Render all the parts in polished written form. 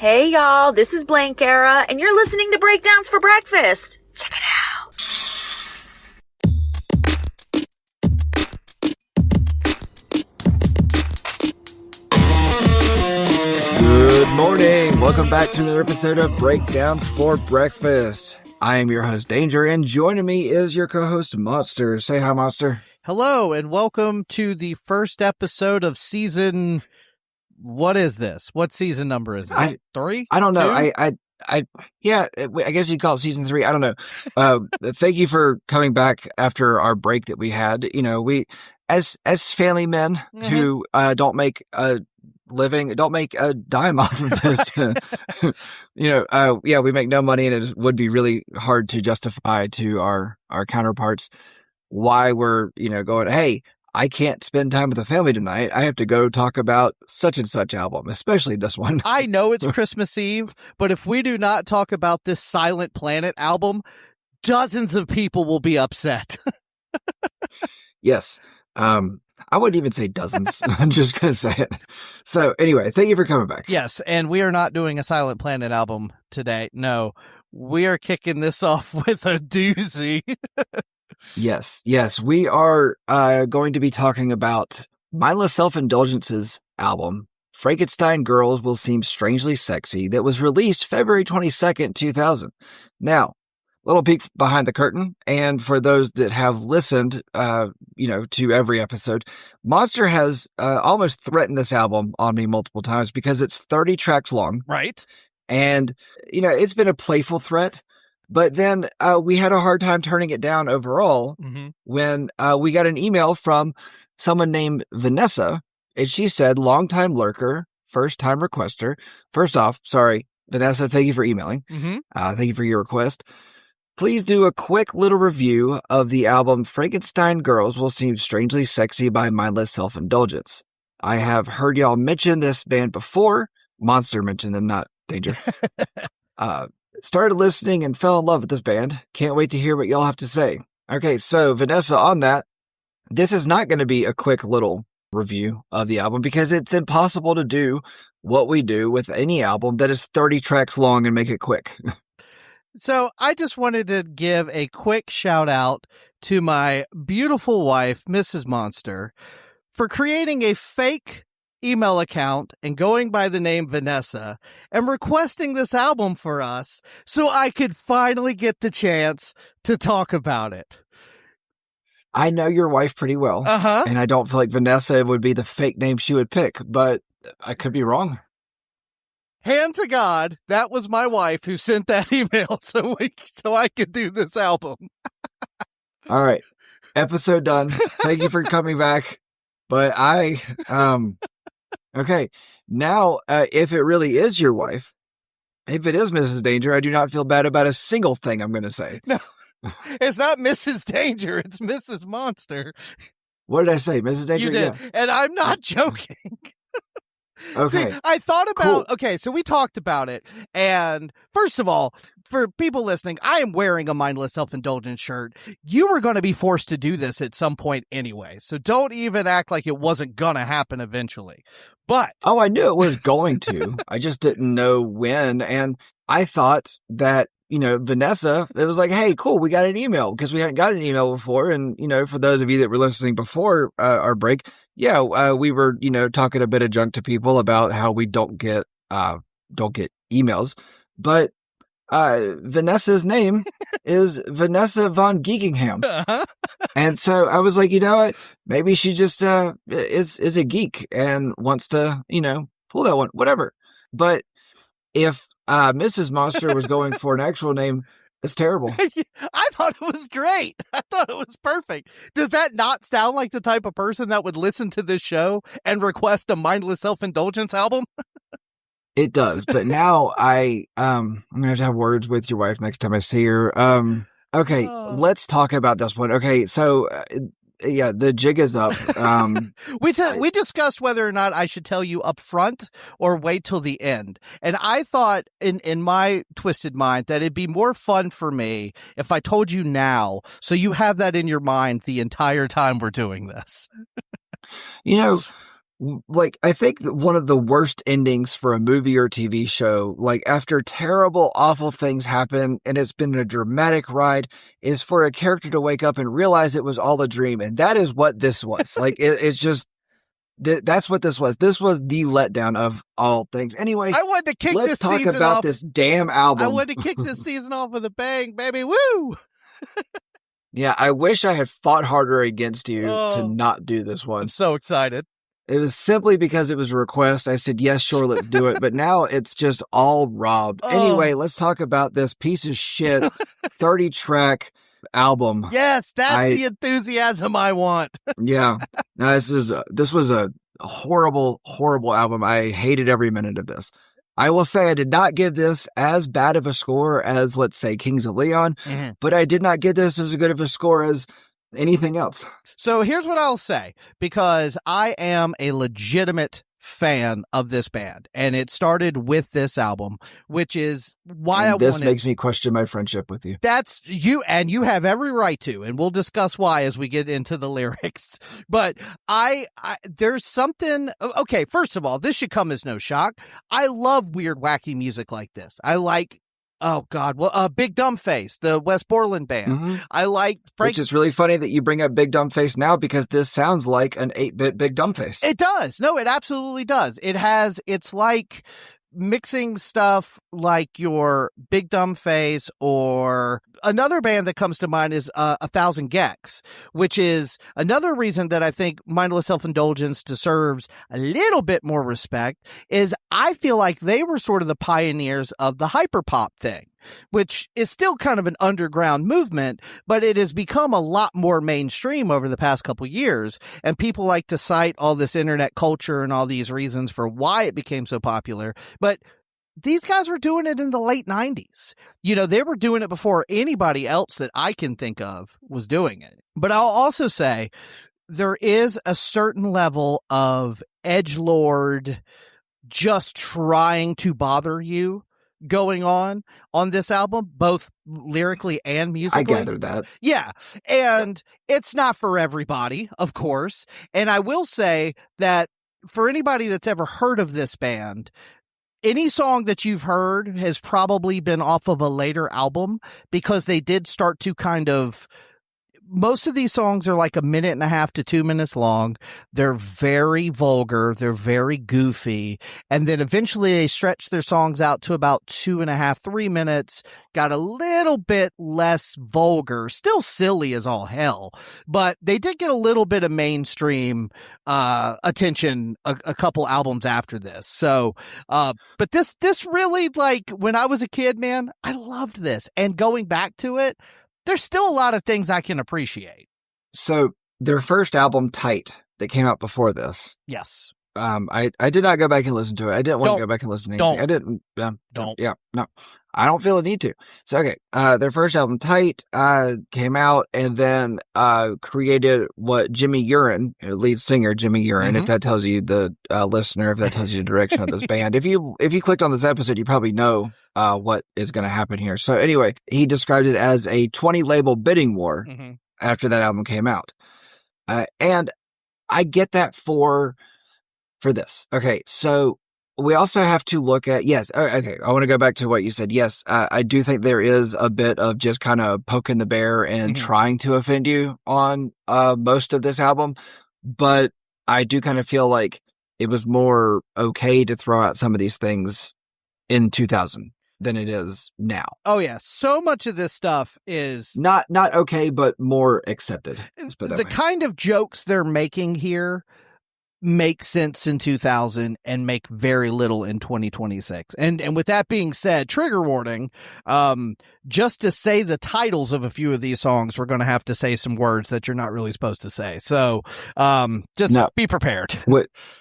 Hey y'all, this is Blank Era, and you're listening to Breakdowns for Breakfast. Check it out. Good morning. Welcome back to another episode of Breakdowns for Breakfast. I am your host, Danger, and joining me is your co-host, Monster. Say hi, Monster. Hello, and welcome to the first episode of season... What is this? What season number is this? 3? I don't know. 2? I guess you'd call it season 3. I don't know. Thank you for coming back after our break that we had. You know, we, as family men who don't make a living, don't make a dime off of this, we make no money, and it would be really hard to justify to our counterparts why we're, going, hey, I can't spend time with the family tonight. I have to go talk about such and such album, especially this one. I know it's Christmas Eve, but if we do not talk about this Silent Planet album, dozens of people will be upset. Yes. I wouldn't even say dozens. I'm just going to say it. So anyway, thank you for coming back. Yes, and we are not doing a Silent Planet album today. No, we are kicking this off with a doozy. Yes, we are going to be talking about Mindless Self Indulgence's album, Frankenstein Girls Will Seem Strangely Sexy, that was released February 22nd, 2000. Now, little peek behind the curtain, and for those that have listened, to every episode, Monster has almost threatened this album on me multiple times because it's 30 tracks long. Right. And, it's been a playful threat. But then we had a hard time turning it down overall when we got an email from someone named Vanessa, and she said, longtime lurker, first-time requester. First off, sorry, Vanessa, thank you for emailing. Thank you for your request. Please do a quick little review of the album Frankenstein Girls Will Seem Strangely Sexy by Mindless Self Indulgence. I have heard y'all mention this band before. Monster mentioned them, not Danger. Started listening and fell in love with this band. Can't wait to hear what y'all have to say. Okay, so Vanessa, on that, this is not going to be a quick little review of the album because it's impossible to do what we do with any album that is 30 tracks long and make it quick. So I just wanted to give a quick shout out to my beautiful wife, Mrs. Monster, for creating a fake email account and going by the name Vanessa and requesting this album for us so I could finally get the chance to talk about it. I know your wife pretty well, and I don't feel like Vanessa would be the fake name she would pick, but I could be wrong. Hand to God, that was my wife who sent that email so I could do this album. All right, episode done. Thank you for coming back. But okay, now, if it really is your wife, if it is Mrs. Danger, I do not feel bad about a single thing I'm going to say. No, it's not Mrs. Danger, it's Mrs. Monster. What did I say, Mrs. Danger? You did, yeah. And I'm not joking. Okay. See, I thought about, cool. Okay, so we talked about it, and first of all, for people listening, I am wearing a Mindless Self-Indulgence shirt. You were going to be forced to do this at some point anyway, so don't even act like it wasn't going to happen eventually. But... Oh, I knew it was going to. I just didn't know when, and I thought that, Vanessa, it was like, hey, cool, we got an email, because we hadn't got an email before, and, for those of you that were listening before our break, we were, talking a bit of junk to people about how we don't get emails, but Vanessa's name is Vanessa von Geekingham. And so I was like, you know what? Maybe she just is a geek and wants to, pull that one, whatever. But if Mrs. Monster was going for an actual name, it's terrible. I thought it was great. I thought it was perfect. Does that not sound like the type of person that would listen to this show and request a Mindless Self-Indulgence album? It does, but now I'm going to have words with your wife next time I see her. Okay, let's talk about this one. Okay, so the jig is up. We discussed whether or not I should tell you up front or wait till the end. And I thought in my twisted mind that it'd be more fun for me if I told you now, so you have that in your mind the entire time we're doing this. Like, I think one of the worst endings for a movie or TV show, like after terrible, awful things happen and it's been a dramatic ride, is for a character to wake up and realize it was all a dream. And that is what this was. Like, it's just, that's what this was. This was the letdown of all things. Anyway, I wanted to kick let's this talk season about off. this damn album. I wanted to kick this season off with a bang, baby. Woo! Yeah, I wish I had fought harder against you to not do this one. I'm so excited. It was simply because it was a request. I said, yes, sure, let's do it. But now it's just all robbed. Anyway, let's talk about this piece of shit 30-track album. Yes, that's the enthusiasm I want. Yeah. No, this was a horrible, horrible album. I hated every minute of this. I will say I did not give this as bad of a score as, let's say, Kings of Leon, but I did not give this as good of a score as anything else. So here's what I'll say, because I am a legitimate fan of this band, and it started with this album, which is why this makes me question my friendship with you. That's you, and you have every right to, and we'll discuss why as we get into the lyrics. But I there's something. Okay, first of all, this should come as no shock. I love weird, wacky music like this. I like. Oh God! Well, Big Dumb Face, the West Borland band. I like Which is really funny that you bring up Big Dumb Face now, because this sounds like an 8-bit Big Dumb Face. It does. No, it absolutely does. It's like mixing stuff like your Big Dumb Face, or another band that comes to mind is 1,000 Gex, which is another reason that I think Mindless Self Indulgence deserves a little bit more respect. Is I feel like they were sort of the pioneers of the hyperpop thing, which is still kind of an underground movement, but it has become a lot more mainstream over the past couple years. And people like to cite all this internet culture and all these reasons for why it became so popular. But these guys were doing it in the late 90s. You know, they were doing it before anybody else that I can think of was doing it. But I'll also say there is a certain level of edgelord just trying to bother you going on this album, both lyrically and musically. I gathered that. Yeah. And it's not for everybody, of course. And I will say that for anybody that's ever heard of this band, any song that you've heard has probably been off of a later album, because they did start to kind of, most of these songs are like 1.5 to 2 minutes long. They're very vulgar. They're very goofy. And then eventually they stretch their songs out to about 2.5, 3 minutes, got a little bit less vulgar, still silly as all hell, but they did get a little bit of mainstream attention a couple albums after this. So, but this really, like, when I was a kid, man, I loved this. And going back to it, there's still a lot of things I can appreciate. So their first album, Tight, that came out before this. Yes. I did not go back and listen to it. I didn't want to go back and listen to anything. I didn't. Don't. Yeah. No. I don't feel a need to. So, okay. Their first album, Tight, came out, and then created what Jimmy Urine, lead singer Jimmy Urine, if that tells you, the listener, if that tells you the direction of this band. If you clicked on this episode, you probably know what is going to happen here. So anyway, he described it as a 20 label bidding war after that album came out. And I get that for this. Okay, so we also have to look at, yes, okay, I want to go back to what you said. Yes, I do think there is a bit of just kind of poking the bear and trying to offend you on most of this album, but I do kind of feel like it was more okay to throw out some of these things in 2000 than it is now. Oh yeah, so much of this stuff is not okay, but more accepted. The kind of jokes they're making here make sense in 2000 and make very little in 2026. And with that being said, trigger warning, just to say the titles of a few of these songs, we're going to have to say some words that you're not really supposed to say. So be prepared.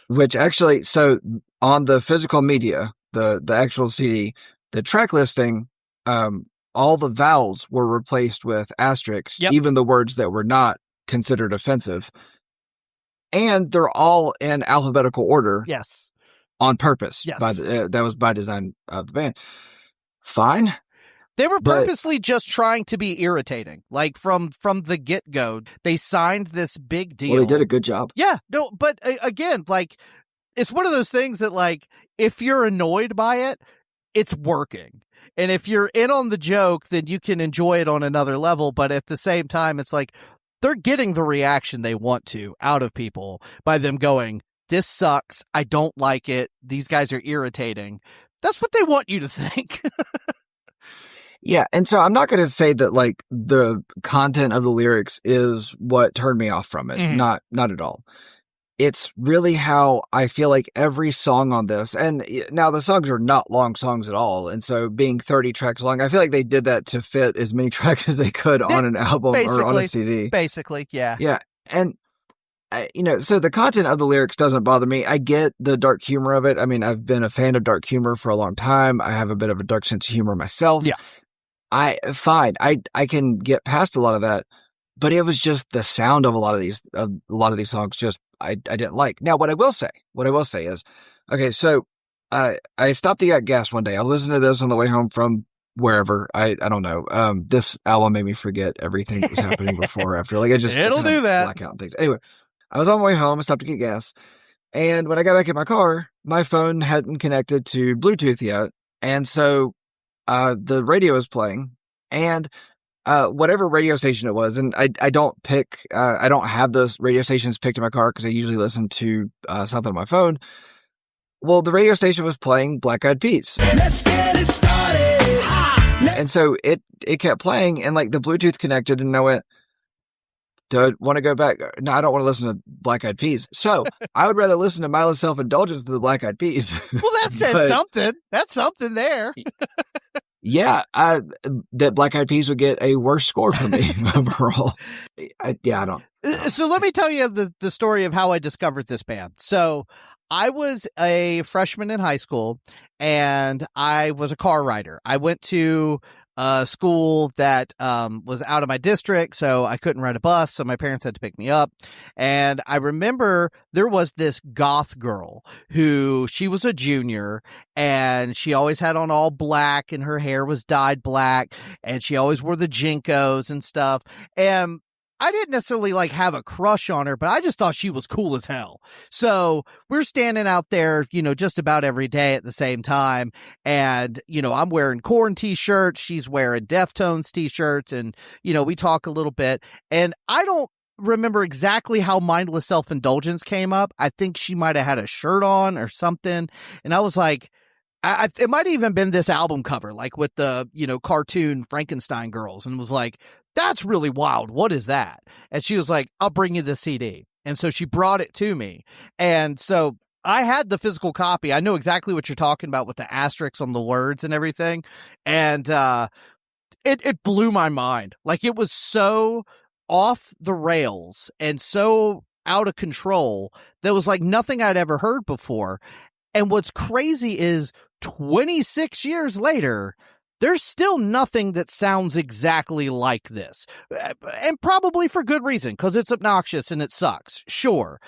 Which actually, so on the physical media, the actual CD, the track listing, all the vowels were replaced with asterisks, even the words that were not considered offensive. And they're all in alphabetical order. Yes. On purpose. Yes. That was by design of the band. Fine. They were purposely just trying to be irritating. Like from the get-go, they signed this big deal. Well, they did a good job. Yeah, no, but again, like, it's one of those things that, like, if you're annoyed by it, it's working. And if you're in on the joke, then you can enjoy it on another level. But at the same time, it's like they're getting the reaction they want to out of people by them going, this sucks. I don't like it. These guys are irritating. That's what they want you to think. Yeah, and so I'm not going to say that like the content of the lyrics is what turned me off from it. Mm-hmm. Not at all. It's really how I feel like every song on this, and now the songs are not long songs at all, and so being 30 tracks long, I feel like they did that to fit as many tracks as they could on an album or on a CD. Basically, yeah. Yeah, and so the content of the lyrics doesn't bother me. I get the dark humor of it. I mean, I've been a fan of dark humor for a long time. I have a bit of a dark sense of humor myself. Yeah. I can get past a lot of that, but it was just the sound of a lot of these songs just I didn't like. Now, what I will say is, okay, so I stopped to get gas one day. I was listening to this on the way home from wherever. I don't know. This album made me forget everything that was happening before or after. Like it'll do that. Blackout and things. Anyway, I was on my way home. I stopped to get gas, and when I got back in my car, my phone hadn't connected to Bluetooth yet, and so the radio was playing, and whatever radio station it was, and I don't have those radio stations picked in my car because I usually listen to something on my phone. Well, the radio station was playing Black Eyed Peas. Let's get it started. And so it kept playing, and like the Bluetooth connected, and I went, do I want to go back? No, I don't want to listen to Black Eyed Peas. So I would rather listen to Mindless Self Indulgence than the Black Eyed Peas. Well, that says something. That's something there. Yeah, that Black Eyed Peas would get a worse score from me overall. I don't. So let me tell you the story of how I discovered this band. So I was a freshman in high school, and I was a car rider. I went to a school that was out of my district, so I couldn't ride a bus, so my parents had to pick me up. And I remember there was this goth girl who, she was a junior, and she always had on all black, and her hair was dyed black, and she always wore the Jinkos and stuff. And I didn't necessarily like have a crush on her, but I just thought she was cool as hell. So we're standing out there, just about every day at the same time. And, I'm wearing Korn t-shirts. She's wearing Deftones t-shirts. And, we talk a little bit. And I don't remember exactly how Mindless Self Indulgence came up. I think she might have had a shirt on or something. And I was like, it might have even been this album cover, like with the, cartoon Frankenstein girls, and was like, that's really wild. What is that? And she was like, I'll bring you the CD. And so she brought it to me. And so I had the physical copy. I know exactly what you're talking about with the asterisks on the words and everything. And it blew my mind. Like, it was so off the rails and so out of control. There was like nothing I'd ever heard before. And what's crazy is 26 years later, there's still nothing that sounds exactly like this. And probably for good reason, because it's obnoxious and it sucks. Sure.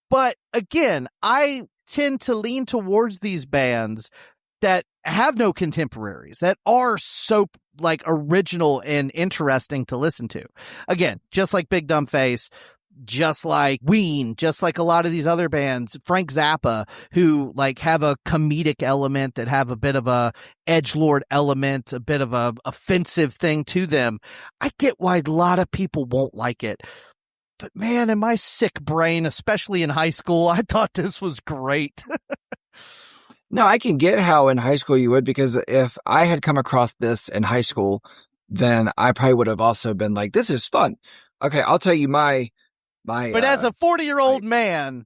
But again, I tend to lean towards these bands that have no contemporaries, that are so like original and interesting to listen to. Again, just like Big Dumb Face, just like Ween, just like a lot of these other bands, Frank Zappa, who like have a comedic element, that have a bit of a edgelord element, a bit of a offensive thing to them. I get why a lot of people won't like it. But man, in my sick brain, especially in high school, I thought this was great. No, I can get how in high school you would, because if I had come across this in high school, then I probably would have also been like, this is fun. Okay, I'll tell you but as a 40-year-old man,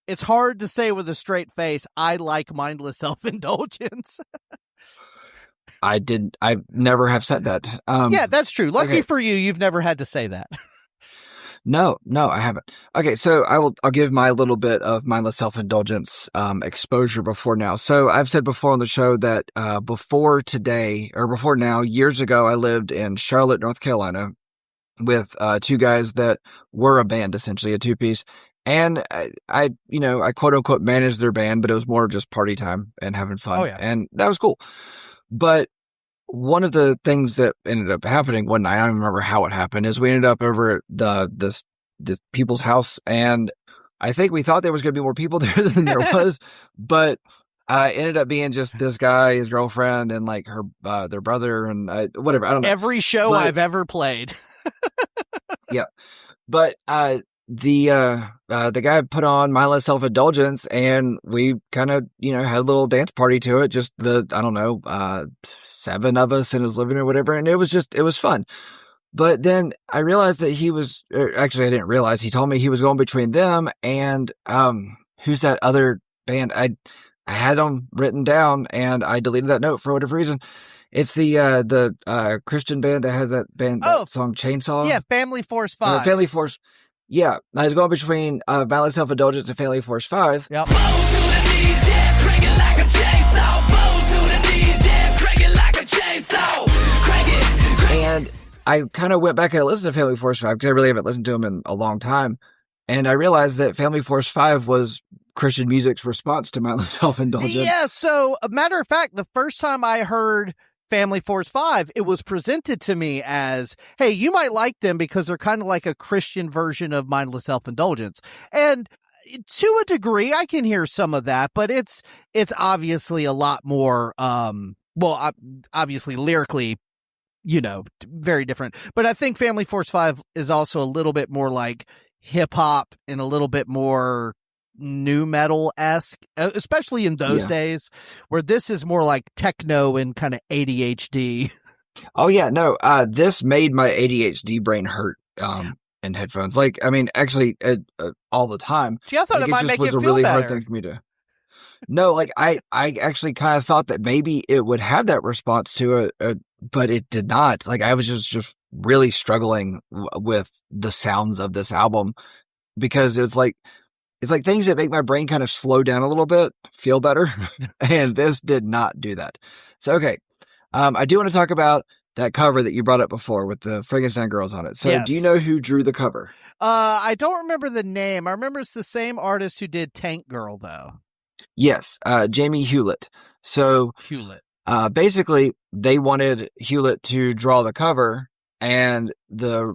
it's hard to say with a straight face, I like Mindless Self Indulgence. I never have said that. Yeah, that's true. Lucky for you, you've never had to say that. No, I haven't. Okay, so I'll give my little bit of Mindless Self Indulgence exposure before now. So I've said before on the show that before now, years ago, I lived in Charlotte, North Carolina, with two guys that were a band, essentially a two-piece. And I quote unquote managed their band, but it was more just party time and having fun. Oh, yeah. And that was cool. But one of the things that ended up happening one night, I don't remember how it happened, is we ended up over at this people's house, and I think we thought there was going to be more people there than there was, but it ended up being just this guy, his girlfriend, and like their brother, and whatever. I don't know. Every show I've ever played. Yeah, but the guy put on Mindless Self Indulgence, and we kind of had a little dance party to it. Just the 7 of us in his living room or whatever, and it was fun. But then I realized that actually I didn't realize, he told me he was going between them and who's that other band? I had them written down and I deleted that note for whatever reason. It's the Christian band that has that song Chainsaw. Yeah, Family Force 5. Family Force. Yeah, I was going between Mindless Self Indulgence and Family Force 5. Yep. And I kind of went back and listened to Family Force 5 because I really haven't listened to them in a long time. And I realized that Family Force 5 was Christian music's response to Mindless Self Indulgence. Yeah, so a matter of fact, the first time I heard Family Force 5, it was presented to me as, hey, you might like them because they're kind of like a Christian version of Mindless Self Indulgence. And to a degree, I can hear some of that, but it's obviously a lot more, obviously lyrically, very different. But I think Family Force 5 is also a little bit more like hip hop and a little bit more new metal-esque, especially in those days, where this is more like techno and kind of ADHD. Oh yeah, no, this made my ADHD brain hurt in headphones. Like, I mean, actually, all the time. Gee, I thought it might make it feel better. It was a really hard thing for me to. No, like I actually kind of thought that maybe it would have that response to it, but it did not. Like, I was just really struggling with the sounds of this album because it's like things that make my brain kind of slow down a little bit feel better, and this did not do that. So, okay, I do want to talk about that cover that you brought up before with the Frankenstein girls on it. So, yes. Do you know who drew the cover? I don't remember the name. I remember it's the same artist who did Tank Girl, though. Yes, Jamie Hewlett. So, basically, they wanted Hewlett to draw the cover, and the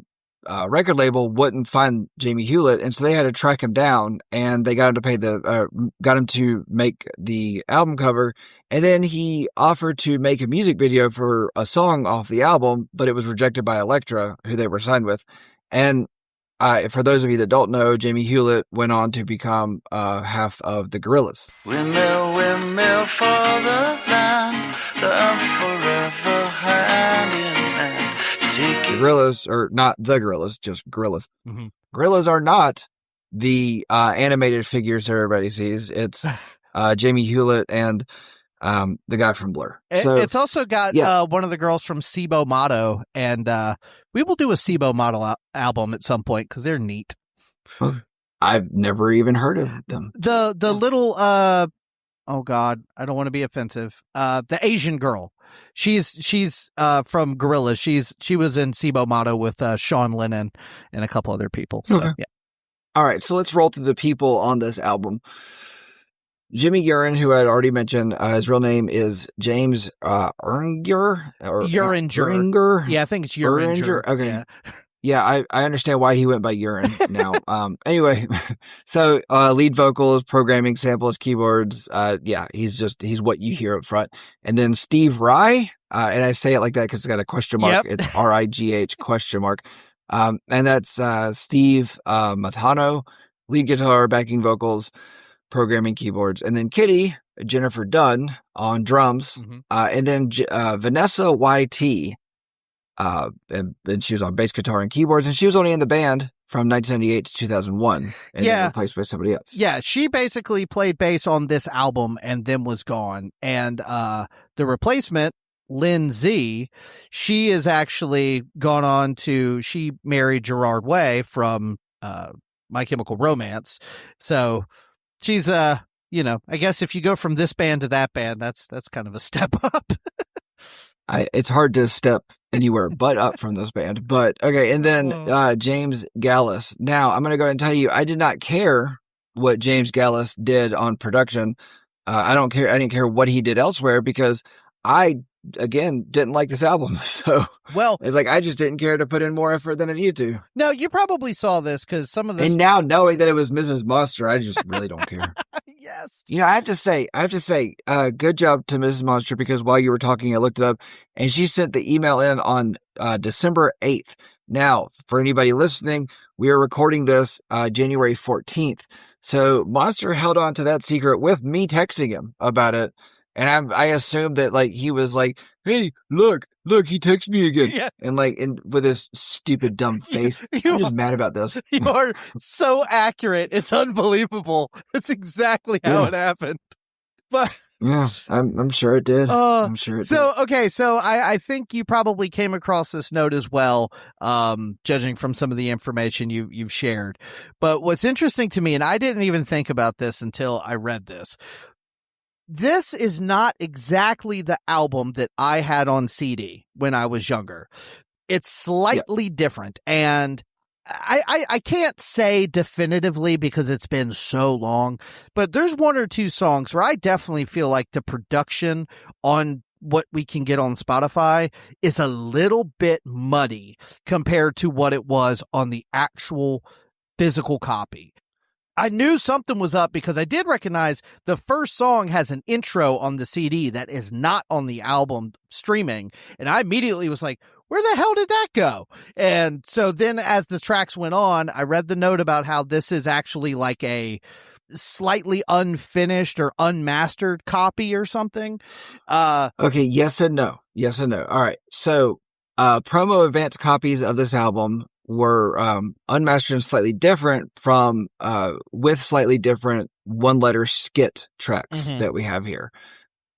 record label wouldn't find Jamie Hewlett, and so they had to track him down, and they got him to make the album cover, and then he offered to make a music video for a song off the album, but it was rejected by Elektra, who they were signed with. And for those of you that don't know, Jamie Hewlett went on to become half of the Gorillaz. Windmill, windmill for the land, forever hand in hand. The Gorillaz, or not the Gorillaz, just Gorillaz. Mm-hmm. Gorillaz are not the animated figures that everybody sees. It's Jamie Hewlett and the guy from Blur. So, it's also got one of the girls from Cibo Motto, and we will do a Cibo Motto album at some point because they're neat. I've never even heard of them. The little oh God, I don't want to be offensive. The Asian girl. She's from Gorillaz. She was in Cibo Motto with Sean Lennon and a couple other people. So okay. Yeah. All right, so let's roll through the people on this album. Jimmy Urine, who I had already mentioned, his real name is James Uringer. Uringer. Yeah, I think it's Uringer. Okay. Yeah, I understand why he went by Urine now. Anyway, so lead vocals, programming, samples, keyboards. He's what you hear up front. And then Steve Rye, and I say it like that because it's got a question mark. Yep. It's RIGH question mark. And that's Steve Matano, lead guitar, backing vocals, programming, keyboards. And then Kitty, Jennifer Dunn on drums. Mm-hmm. And then Vanessa YT. And she was on bass guitar and keyboards, and she was only in the band from 1998 to 2001, and then replaced by somebody else. Yeah, she basically played bass on this album and then was gone. And the replacement, Lynn Z, she is actually gone on to, she married Gerard Way from My Chemical Romance. So she's, I guess if you go from this band to that band, that's kind of a step up. It's hard to step anywhere but up from this band. But okay, and then James Gallus. Now, I'm going to go ahead and tell you, I did not care what James Gallus did on production. I didn't care what he did elsewhere because I again, didn't like this album. So Well, it's like, I just didn't care to put in more effort than I needed to. no, you probably saw this because some of this. And now knowing that it was Mrs. Monster, I just really don't care. Yes. You know, I have to say, good job to Mrs. Monster, because while you were talking, I looked it up, and she sent the email in on December 8th. Now, for anybody listening, we are recording this January 14th. So Monster held on to that secret with me texting him about it. And I assumed that, like, he was like, hey, look, he texted me again. Yeah. And with his stupid, dumb face. I'm just mad about this. You are so accurate. It's unbelievable. It's exactly how it happened. But yeah, I'm sure it did. I'm sure it did. Okay, so I think you probably came across this note as well, judging from some of the information you've shared. But what's interesting to me, and I didn't even think about this until I read this. This is not exactly the album that I had on CD when I was younger. It's slightly different, and I can't say definitively because it's been so long, but there's one or two songs where I definitely feel like the production on what we can get on Spotify is a little bit muddy compared to what it was on the actual physical copy. I knew something was up because I did recognize the first song has an intro on the CD that is not on the album streaming. And I immediately was like, where the hell did that go? And so then as the tracks went on, I read the note about how this is actually like a slightly unfinished or unmastered copy or something. Okay, yes and no. Yes and no. All right. So promo advance copies of this album were unmastered and slightly different from with slightly different one-letter skit tracks that we have here.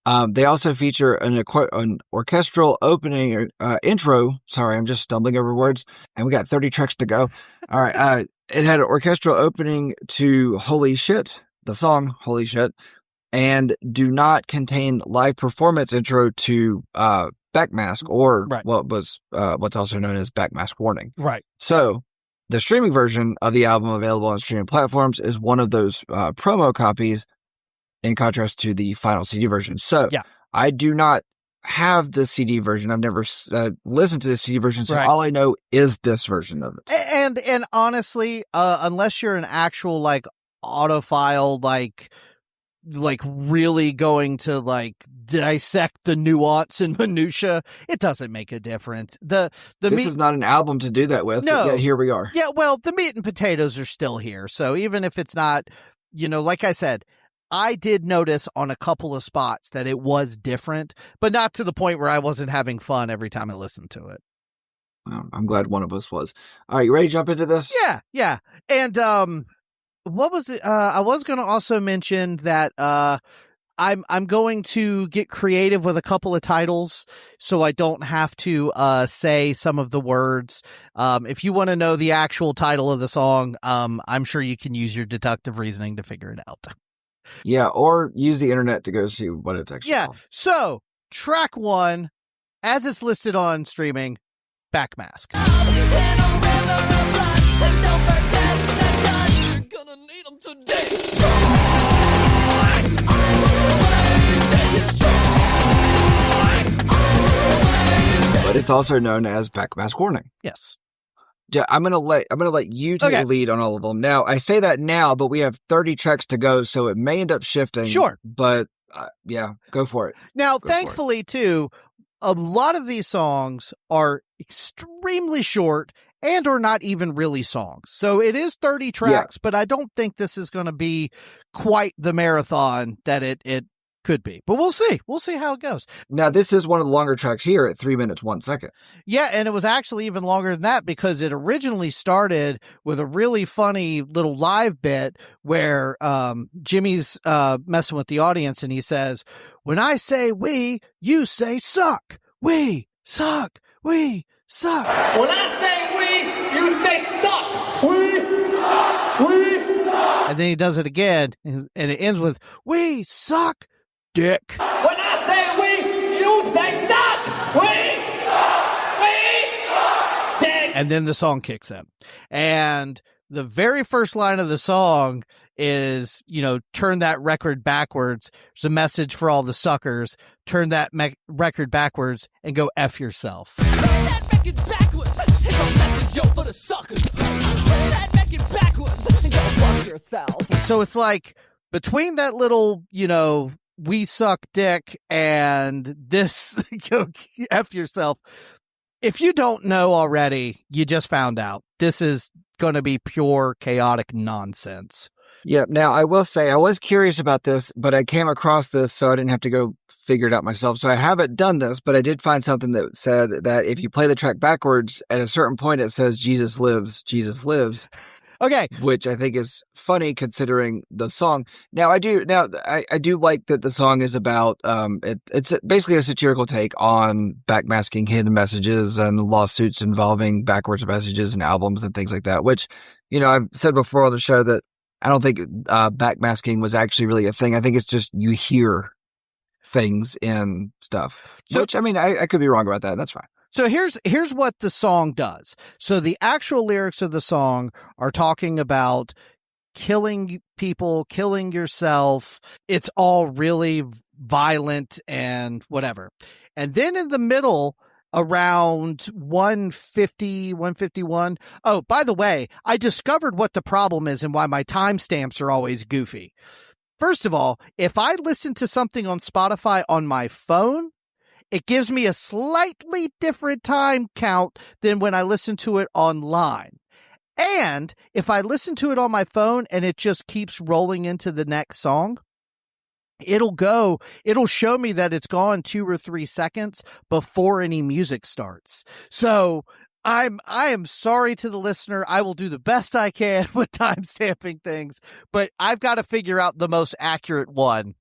They also feature an orchestral opening intro. Sorry, I'm just stumbling over words, and we got 30 tracks to go. All right. It had an orchestral opening to Holy Shit, the song Holy Shit, and do not contain live performance intro to Backmask, or what's also known as Backmask Warning. Right. So the streaming version of the album available on streaming platforms is one of those promo copies, in contrast to the final CD version. So I do not have the CD version. I've never listened to the CD version, so all I know is this version of it. And honestly, unless you're an actual like audiophile, like really going to like dissect the nuance and minutia, it doesn't make a difference. This is not an album to do that with. No, but yet here we are. Yeah, well, the meat and potatoes are still here. So even if it's not, like I said, I did notice on a couple of spots that it was different, but not to the point where I wasn't having fun every time I listened to it. Well, I'm glad one of us was. All right, you ready to jump into this? Yeah. And what was the? I was going to also mention that I'm going to get creative with a couple of titles, so I don't have to say some of the words. If you want to know the actual title of the song, I'm sure you can use your deductive reasoning to figure it out. Yeah, or use the internet to go see what it's actually called. So track 1, as it's listed on streaming, Backmask. But it's also known as Backmask Warning. Yes. I'm gonna let you take the lead on all of them. Now, I say that now, but we have 30 tracks to go, so it may end up shifting. Sure. But go for it. Now, thankfully, too, a lot of these songs are extremely short and or not even really songs. So it is 30 tracks, but I don't think this is going to be quite the marathon that it could be. But we'll see. We'll see how it goes. Now, this is one of the longer tracks here at 3 minutes, 1 second. Yeah, and it was actually even longer than that because it originally started with a really funny little live bit where Jimmy's messing with the audience and he says, when I say we, you say suck. We suck. We suck. When I say we, you say suck. We suck. And then he does it again and it ends with, we suck. Dick. When I say we, you say suck. We suck. Dick. And then the song kicks in. And the very first line of the song is, turn that record backwards. There's a message for all the suckers. Turn that record backwards and go F yourself. Turn that record backwards. It's a message for the suckers. Turn that record backwards and go fuck yourself. So it's like between that little, we suck dick and this, go F yourself. If you don't know already, you just found out. This is going to be pure chaotic nonsense. Yeah. Now, I will say I was curious about this, but I came across this, so I didn't have to go figure it out myself. So I haven't done this, but I did find something that said that if you play the track backwards, at a certain point, it says Jesus lives, Jesus lives. Okay. Which I think is funny considering the song. I do like that the song is about, it's basically a satirical take on backmasking hidden messages and lawsuits involving backwards messages and albums and things like that, which, I've said before on the show that I don't think, backmasking was actually really a thing. I think it's just you hear things in stuff, which, I could be wrong about that. That's fine. So here's what the song does. So the actual lyrics of the song are talking about killing people, killing yourself. It's all really violent and whatever. And then in the middle, around 150, 151. Oh, by the way, I discovered what the problem is and why my timestamps are always goofy. First of all, if I listen to something on Spotify on my phone, it gives me a slightly different time count than when I listen to it online. And if I listen to it on my phone and it just keeps rolling into the next song, it'll show me that it's gone 2 or 3 seconds before any music starts. So I am sorry to the listener. I will do the best I can with time stamping things, but I've got to figure out the most accurate one.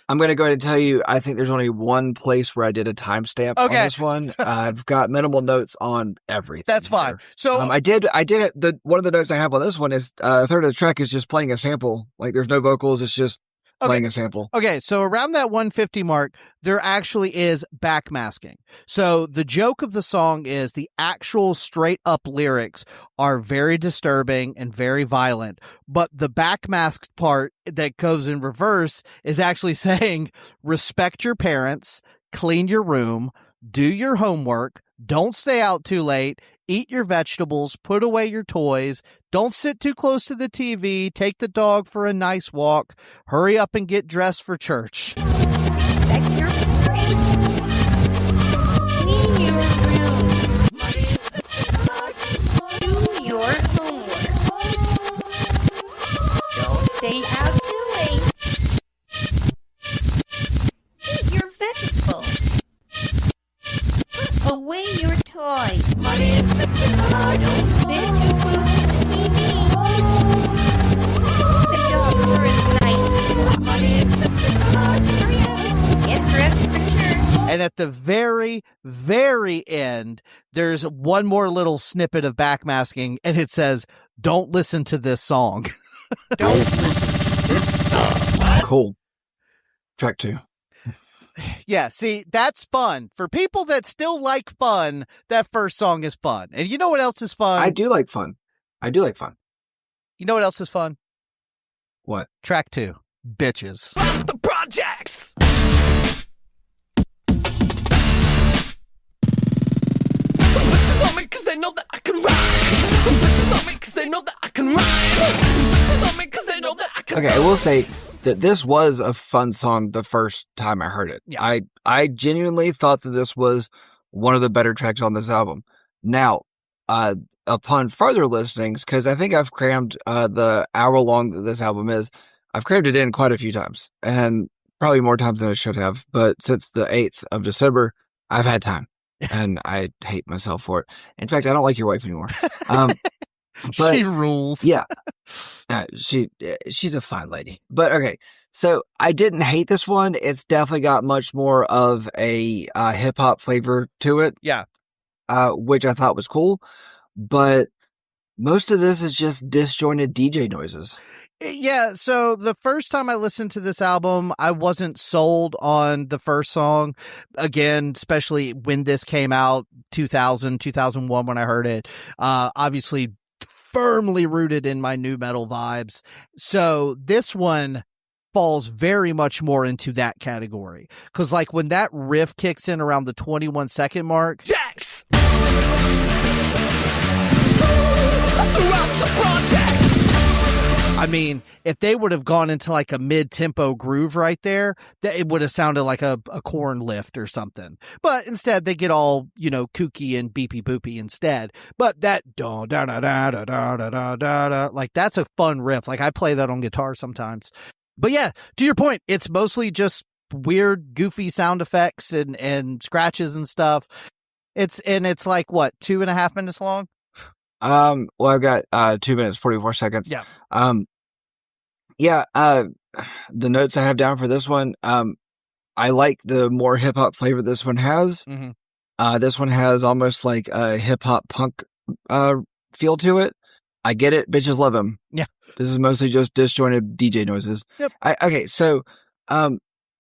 I'm going to go ahead and tell you, I think there's only one place where I did a timestamp on this one. I've got minimal notes on everything. That's fine. Here. So I did it. One of the notes I have on this one is a third of the track is just playing a sample. Like there's no vocals. It's just playing a sample. Okay, so around that 150 mark, there actually is backmasking. So the joke of the song is the actual straight up lyrics are very disturbing and very violent, but the backmasked part that goes in reverse is actually saying, respect your parents, clean your room, do your homework, don't stay out too late, eat your vegetables, put away your toys, don't sit too close to the TV, take the dog for a nice walk, hurry up and get dressed for church. Respect your parents. Clean your room. Do your homework. Don't stay out too late. Eat your vegetables. Put away your toys. Don't sit too close to the TV. The dog for a nice walk. Hurry up, get dressed for church. And at the very, very end, there's one more little snippet of backmasking, and it says, don't listen to this song. Don't listen to this song. Cool. Track 2. Yeah, see, that's fun. For people that still like fun, that first song is fun. And you know what else is fun? I do like fun. You know what else is fun? What? Track 2. Bitches. The projects. Bitches love me because they know that I can rhyme. Bitches love me because they know that I can rhyme. Bitches love me because they know that I can Okay, I will say that this was a fun song the first time I heard it. Yeah. I genuinely thought that this was one of the better tracks on this album. Now, upon further listenings, because I think I've crammed the hour long that this album is, I've crammed it in quite a few times, and probably more times than I should have. But since the 8th of December, I've had time, and I hate myself for it. In fact, I don't like your wife anymore. But, she rules. Yeah. She's a fine lady. But okay, so I didn't hate this one. It's definitely got much more of a hip hop flavor to it. Yeah. Which I thought was cool. But most of this is just disjointed DJ noises. Yeah, so the first time I listened to this album, I wasn't sold on the first song. Again, especially when this came out, 2000, 2001, when I heard it. Obviously, firmly rooted in my new metal vibes. So this one falls very much more into that category. Because like when that riff kicks in around the 21-second mark. Jax! Throughout the projects! I mean, if they would have gone into like a mid-tempo groove right there, that it would have sounded like a corn lift or something. But instead, they get all, kooky and beepy boopy instead. But that da da da da da da da da da, like that's a fun riff. Like I play that on guitar sometimes. But yeah, to your point, it's mostly just weird, goofy sound effects and scratches and stuff. It's like what, 2.5 minutes long? Well, I've got 2 minutes 44 seconds. Yeah. The notes I have down for this one, I like the more hip hop flavor this one has. Mm-hmm. This one has almost like a hip hop punk feel to it. I get it, bitches love him. Yeah. This is mostly just disjointed DJ noises. Yep. I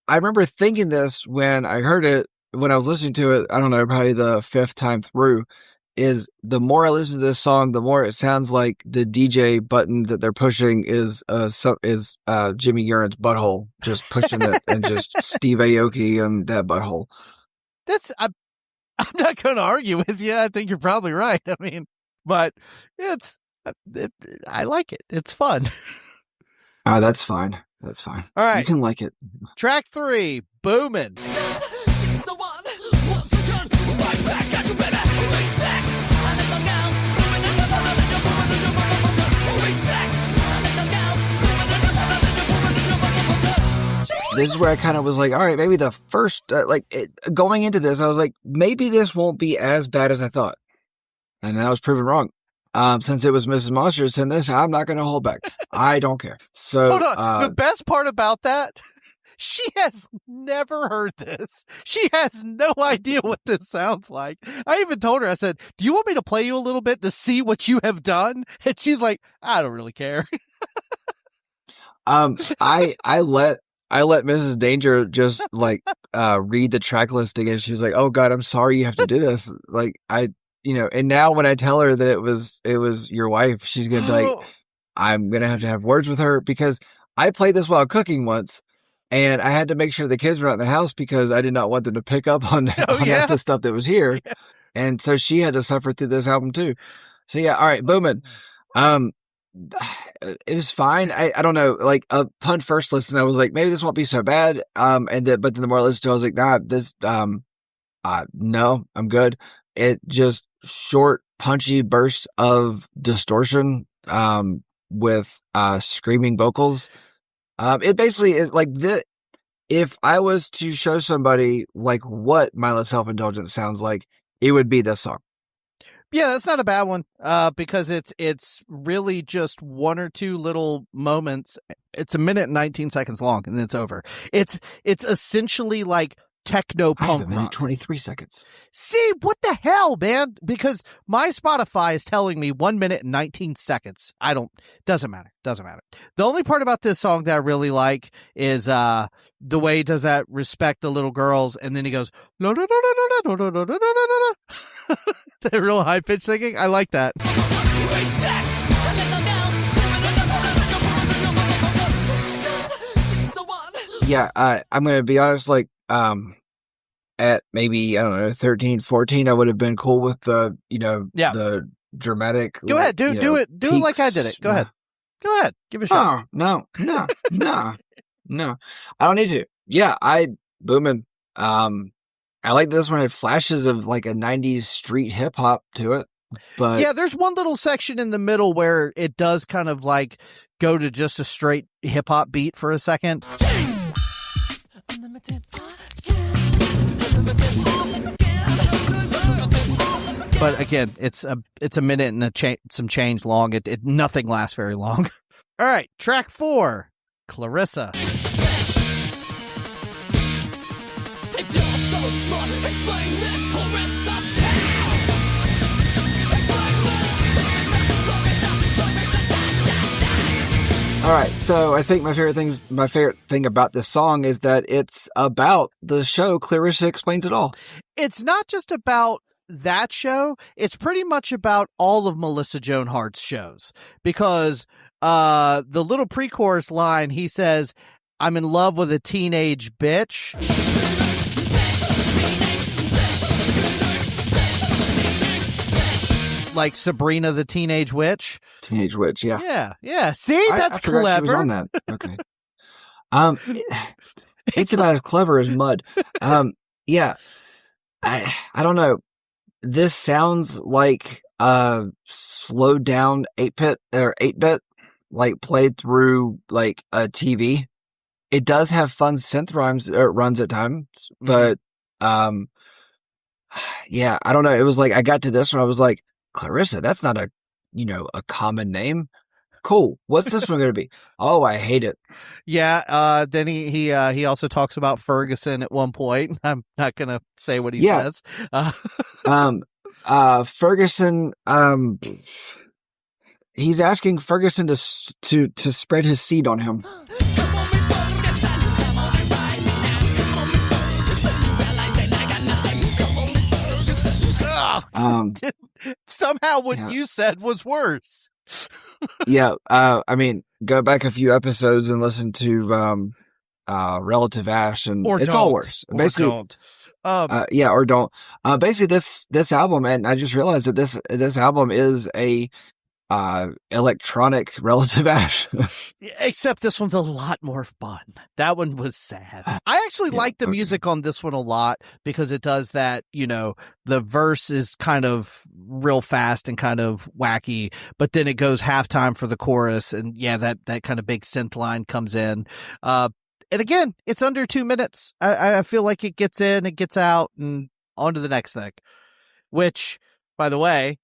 remember thinking this when I heard it, when I was listening to it, I don't know, probably the 5th time through, is the more I listen to this song, the more it sounds like the DJ button that they're pushing is Jimmy Urin's butthole, just pushing it, and just Steve Aoki and that butthole. I'm not going to argue with you. I think you're probably right. I mean, but I like it. It's fun. That's fine. That's fine. All right. You can like it. Track 3, Boomin'. She's the one, once again, right back at you, baby. Respect, and little girls, respect, and little girls, This is where I kind of was like, all right, maybe the first, going into this, I was like, maybe this won't be as bad as I thought. And I was proven wrong. Since it was Mrs. Monster sent this, I'm not going to hold back. I don't care. So, hold on. The best part about that, she has never heard this. She has no idea what this sounds like. I even told her, I said, do you want me to play you a little bit to see what you have done? And she's like, I don't really care. I let Mrs. Danger just read the track listing, and she's like, oh God, I'm sorry you have to do this. And now when I tell her that it was your wife, she's going to be like, I'm going to have words with her, because I played this while cooking once, and I had to make sure the kids were out in the house because I did not want them to pick up on half the stuff that was here. Yeah. And so she had to suffer through this album too. So yeah. All right. Boomin'. It was fine. I don't know, like upon first listen, I was like, maybe this won't be so bad. But then the more I listened to it, I was like, nah, this, no, I'm good. It just short, punchy bursts of distortion, with, screaming vocals. It basically is like if I was to show somebody like what Mindless Self Indulgence sounds like, it would be this song. Yeah, that's not a bad one, because it's really just one or two little moments. It's 1 minute and 19 seconds long, and then it's over. It's essentially like techno punk rock. 23 seconds. See, what the hell, man? Because my Spotify is telling me 1 minute and 19 seconds. Doesn't matter. The only part about this song that I really like is the way he does that respect the little girls, and then he goes no no no no no no no no no no no. The real high pitched singing. I like that. Yeah, I'm gonna be honest, at maybe, I don't know, 13, 14, I would have been cool with the dramatic. Go ahead, do it like I did it. Go ahead, give it a shot. No. I don't need to. Yeah, Boomin'. I like this one. It flashes of like a 90s street hip hop to it. But yeah, there's one little section in the middle where it does kind of like go to just a straight hip hop beat for a second. But again, it's a minute and some change long. It nothing lasts very long. All right, track 4, Clarissa. If you're so smart, explain this, Clarissa. all right, so I think my favorite thing about this song is that it's about the show Clarissa Explains It All. It's not just about that show, it's pretty much about all of Melissa Joan Hart's shows, because the little pre-chorus line, he says, "I'm in love with a teenage bitch." Like Sabrina the Teenage Witch. Teenage Witch, yeah. Yeah. See, that's I forgot clever. she was on that. Okay. It's about as clever as mud. Yeah. I don't know. This sounds like slowed down 8-bit, like played through like a TV. It does have fun synth runs at times, but yeah, I don't know. It was like I got to this one, I was like, Clarissa, that's not a common name. Cool. What's this one going to be? Oh, I hate it. Yeah. Then he also talks about Ferguson at one point. I'm not going to say what he says. Ferguson. He's asking Ferguson to spread his seed on him. Somehow what you said was worse. Yeah, I mean, go back a few episodes and listen to Relative Ash, and it's all worse. Basically, don't. Or don't. Basically, this album, and I just realized that this album is a electronic Relative Ash. Except this one's a lot more fun. That one was sad. I actually like the music on this one a lot, because it does that, the verse is kind of real fast and kind of wacky, but then it goes halftime for the chorus, and that kind of big synth line comes in. And again, it's under 2 minutes. I feel like it gets in, it gets out, and on to the next thing. Which, by the way,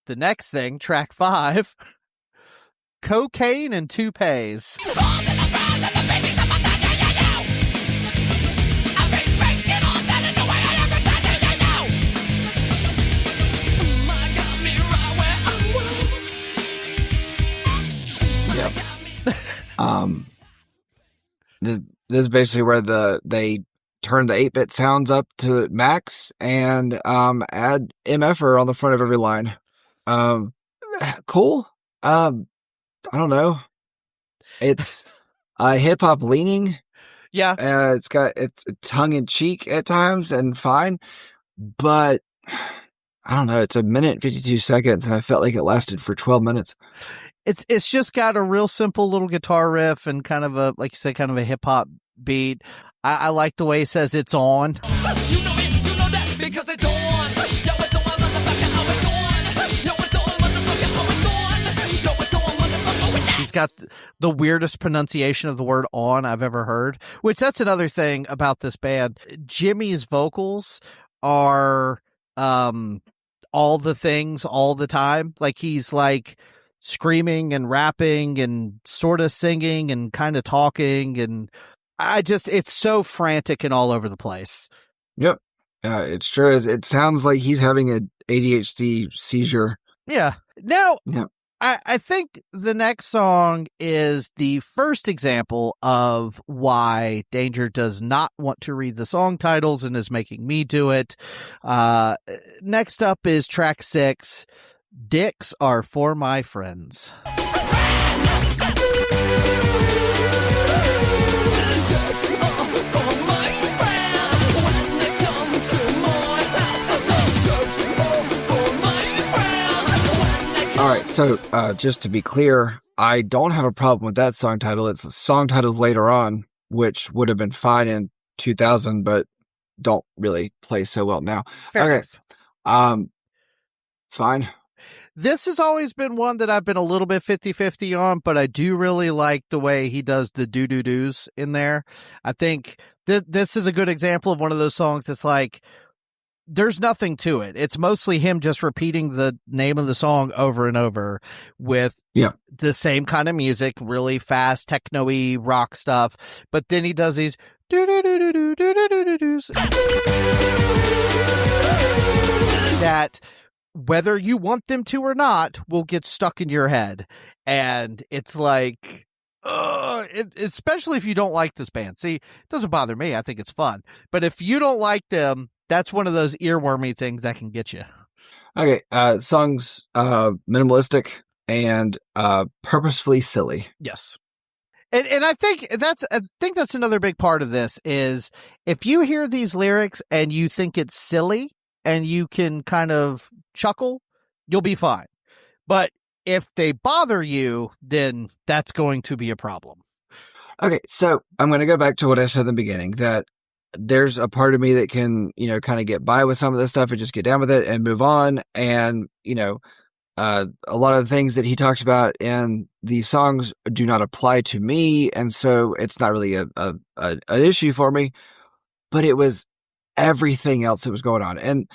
the next thing, track 5, Cocaine and Toupees. This is basically where they turn the 8-bit sounds up to max and add MFer on the front of every line. Cool. I don't know. It's hip hop leaning. Yeah. It's tongue in cheek at times and fine, but I don't know. It's 1 minute and 52 seconds, and I felt like it lasted for 12 minutes. It's just got a real simple little guitar riff and kind of a, like you said, kind of a hip hop beat. I like the way he says it's on. You know that because it's on. Yo, it's on, motherfucker, how it's on. Yo, it's on, motherfucker, how it's on. Yo, it's on, motherfucker, with that. He's got the weirdest pronunciation of the word on I've ever heard, which that's another thing about this band. Jimmy's vocals are all the things all the time. Like he's like screaming and rapping and sort of singing and kind of talking, and it's so frantic and all over the place. Yep. It sure is. It sounds like he's having an ADHD seizure. Yeah. Now, yeah. I think the next song is the first example of why Danger does not want to read the song titles and is making me do it. Next up is track 6, Dicks Are For My Friends. All right, so just to be clear, I don't have a problem with that song title. It's song titles later on, which would have been fine in 2000, but don't really play so well now. Fair enough. Fine. This has always been one that I've been a little bit 50-50 on, but I do really like the way he does the do-do-dos in there. I think this is a good example of one of those songs that's like, there's nothing to it. It's mostly him just repeating the name of the song over and over with the same kind of music, really fast, techno-y rock stuff. But then he does these do-do-do-do-do-do-do-do-dos that, whether you want them to or not, will get stuck in your head. And it's like, especially if you don't like this band. See, it doesn't bother me. I think it's fun. But if you don't like them, that's one of those earwormy things that can get you. Okay, songs minimalistic and purposefully silly. Yes. And I think that's another big part of this is if you hear these lyrics and you think it's silly and you can kind of chuckle, you'll be fine. But if they bother you, then that's going to be a problem. Okay, so I'm going to go back to what I said in the beginning, that there's a part of me that can, kind of get by with some of this stuff and just get down with it and move on. And, a lot of the things that he talks about in these songs do not apply to me. And so it's not really an issue for me, but it was everything else that was going on. And,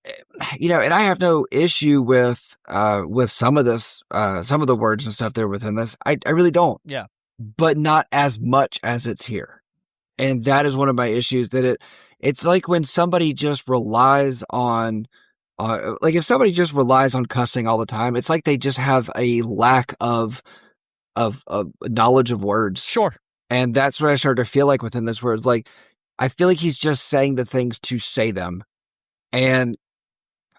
and I have no issue with some of this, some of the words and stuff that are within this. I really don't. Yeah. But not as much as it's here. And that is one of my issues, that it's like when somebody just relies on, like if somebody just relies on cussing all the time, it's like they just have a lack of knowledge of words. Sure. And that's what I started to feel like within this, where it's like, I feel like he's just saying the things to say them. And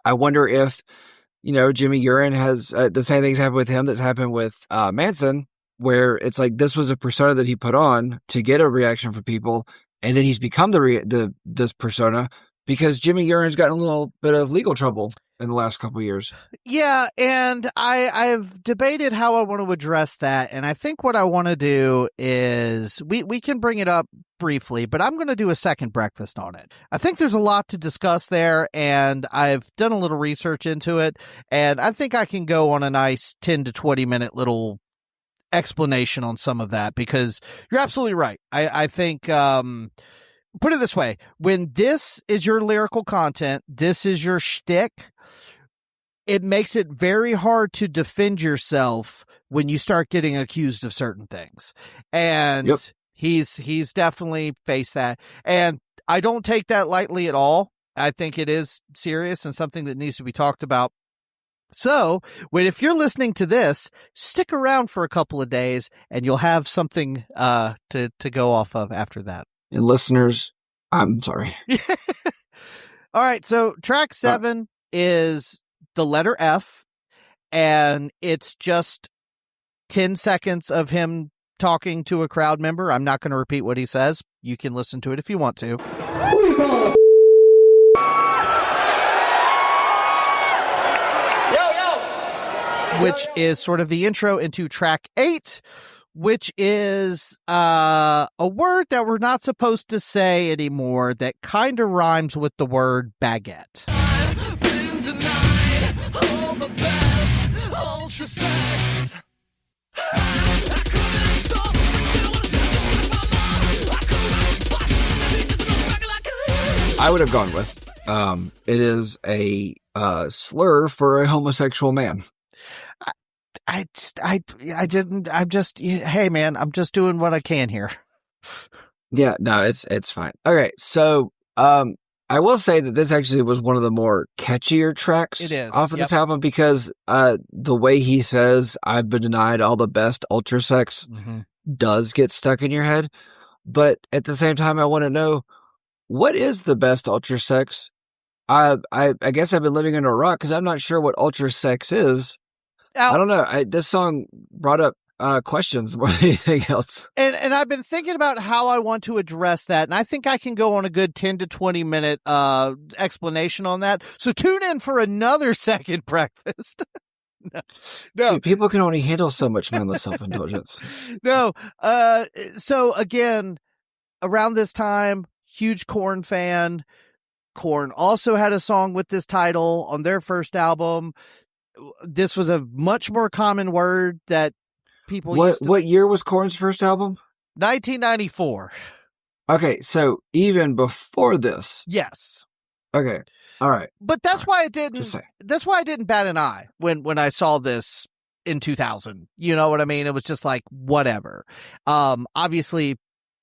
I wonder if, Jimmy Urine has the same things happen with him that's happened with Manson, where it's like this was a persona that he put on to get a reaction from people, and then he's become this persona because Jimmy Urine's gotten a little bit of legal trouble in the last couple of years. Yeah, and I've debated how I want to address that, and I think what I want to do is we can bring it up briefly, but I'm going to do a second breakfast on it. I think there's a lot to discuss there, and I've done a little research into it, and I think I can go on a nice 10 to 20 minute little explanation on some of that, because you're absolutely right. I think put it this way, when this is your lyrical content, this is your shtick, it makes it very hard to defend yourself when you start getting accused of certain things. And yep. He's definitely faced that. And I don't take that lightly at all. I think it is serious and something that needs to be talked about. So, if you're listening to this, stick around for a couple of days and you'll have something to go off of after that. And listeners, I'm sorry. All right, so track 7 is the letter F, and it's just 10 seconds of him talking to a crowd member. I'm not going to repeat what he says. You can listen to it if you want to. Which is sort of the intro into track 8, which is a word that we're not supposed to say anymore that kind of rhymes with the word baguette. I've been denied all the best ultra sex. I couldn't stop. I would have gone with it is a slur for a homosexual man. Hey man, I'm just doing what I can here. Yeah, no, it's fine. Okay, so I will say that this actually was one of the more catchier tracks off of this album, because the way he says I've been denied all the best ultra sex does get stuck in your head. But at the same time, I want to know, what is the best ultra sex? I guess I've been living under a rock because I'm not sure what ultra sex is. I don't know. This song brought up questions more than anything else. And I've been thinking about how I want to address that, and I think I can go on a good 10 to 20 minute explanation on that. So tune in for another second breakfast. No. Dude, people can only handle so much mindless self-indulgence. No. So again, around this time, huge Korn fan. Korn also had a song with this title on their first album. This was a much more common word that people used to... What year was Korn's first album? 1994. Okay, so even before this. Yes. Okay. All right. But that's why it didn't. That's why I didn't bat an eye when I saw this in 2000. You know what I mean? It was just like whatever. Obviously,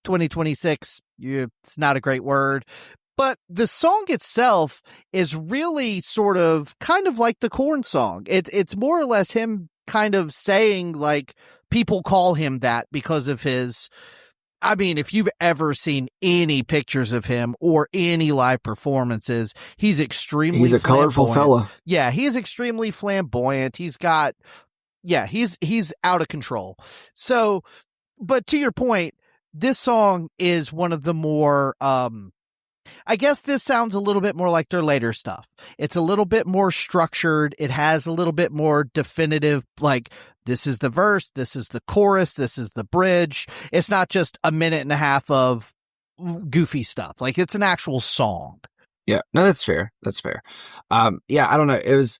2026. It's not a great word, but the song itself is really sort of kind of like the Korn song. It's more or less him kind of saying like people call him that because of his I mean, if you've ever seen any pictures of him or any live performances, he's extremely He's a colorful fella. Yeah, he is extremely flamboyant. He's out of control. So, but to your point, this song is one of the more, I guess this sounds a little bit more like their later stuff. It's a little bit more structured. It has a little bit more definitive, like, this is the verse, this is the chorus, this is the bridge. It's not just a minute and a half of goofy stuff. Like, it's an actual song. Yeah, no, that's fair. That's fair. Yeah, I don't know. It's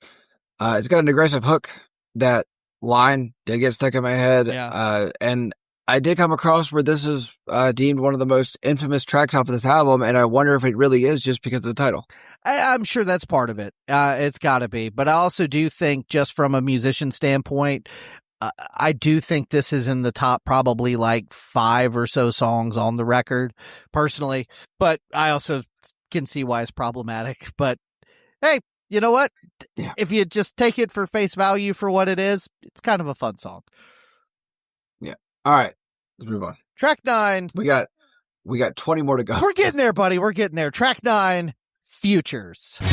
got an aggressive hook. That line did get stuck in my head. Yeah. And I did come across where this is deemed one of the most infamous tracks off of this album, and I wonder if it really is just because of the title. I'm sure that's part of it. It's got to be. But I also do think, just from a musician standpoint, I do think this is in the top probably like 5 or so songs on the record, personally. But I also can see why it's problematic. But hey, you know what? Yeah. If you just take it for face value for what it is, it's kind of a fun song. Yeah. All right. Let's move on. Track 9. We got 20 more to go. We're getting there, buddy. We're getting there. Track 9, Futures. No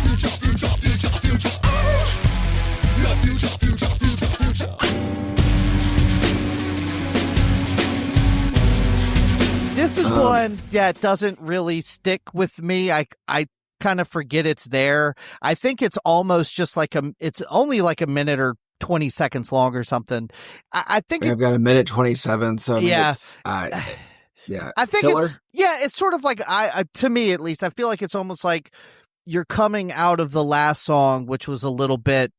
future, future, future, future. No future, future, future, future. This is one that doesn't really stick with me. I kind of forget it's there. I think it's almost just like it's only like a minute or 20 seconds long or something. I think I've got a minute 27. So I mean, yeah. Yeah. I think filler? it's sort of like, to me at least, I feel like it's almost like you're coming out of the last song, which was a little bit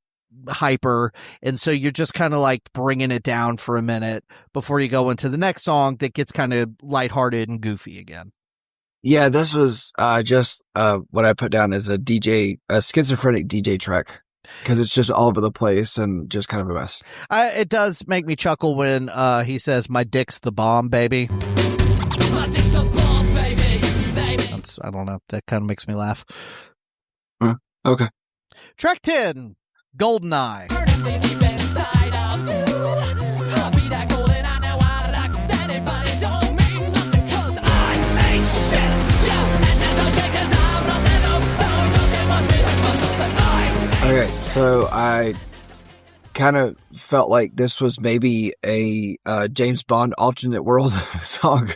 hyper, and so you're just kind of like bringing it down for a minute before you go into the next song that gets kind of lighthearted and goofy again. Yeah, this was just what I put down as a schizophrenic DJ track, because it's just all over the place and just kind of a mess. It does make me chuckle when he says, "My dick's the bomb, baby." My dick's the bomb, baby, baby. I don't know. That kind of makes me laugh. Okay. Track 10, Goldeneye. Burning the deep inside of you. I'll be that golden, I know I rock steady, but it don't mean nothing, 'cause I ain't shit. Yeah, and that's okay, 'cause I'm running up, so you can watch me like muscles and I. Okay, so I kind of felt like this was maybe a James Bond alternate world song.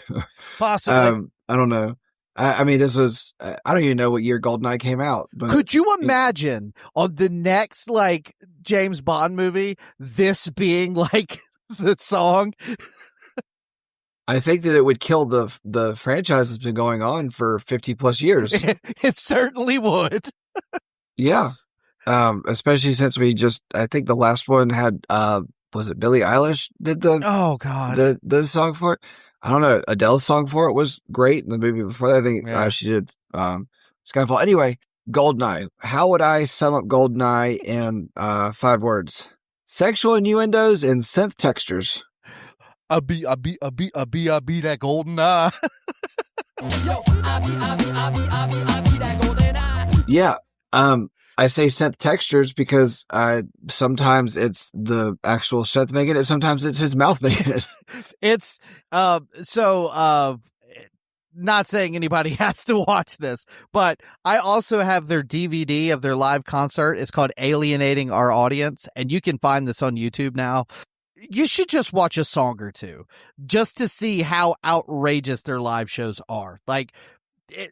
Possibly. I don't know. I mean, this was, I don't even know what year GoldenEye came out. But could you imagine on the next, like, James Bond movie, this being, like, the song? I think that it would kill the franchise that's been going on for 50 plus years. It certainly would. Yeah. Especially since I think the last one had, was it Billie Eilish did Oh, God. the song for it? I don't know. Adele's song for it was great. The movie before that, I think she did Skyfall. Anyway, GoldenEye. How would I sum up GoldenEye in 5 words? Sexual innuendos and synth textures. I be that GoldenEye. Yo, I be that golden eye. Yeah. I say synth textures because sometimes it's the actual synth making it, sometimes it's his mouth making it. It's not saying anybody has to watch this, but I also have their DVD of their live concert. It's called Alienating Our Audience, and you can find this on YouTube now. You should just watch a song or two just to see how outrageous their live shows are. Like,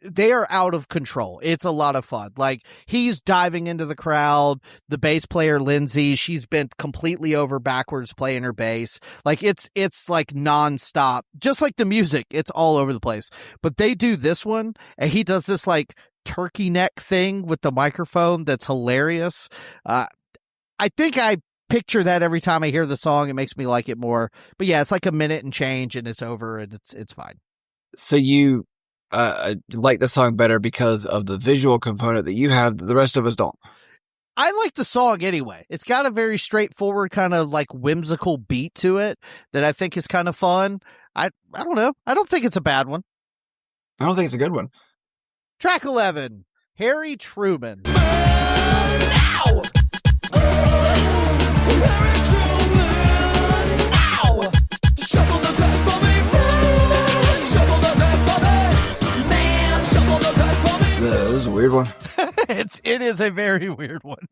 they are out of control. It's a lot of fun. Like, he's diving into the crowd. The bass player, Lindsay, she's bent completely over backwards playing her bass. Like, it's like nonstop. Just like the music, it's all over the place. But they do this one, and he does this like turkey neck thing with the microphone that's hilarious. I think I picture that every time I hear the song. It makes me like it more. But yeah, it's like a minute and change, and it's over, and it's fine. So you like the song better because of the visual component that you have, the rest of us don't. I like the song anyway. It's got a very straightforward kind of like whimsical beat to it that I think is kind of fun. I don't know. I don't think it's a bad one. I don't think it's a good one. Track 11, Harry Truman. This is a weird one. It is a very weird one.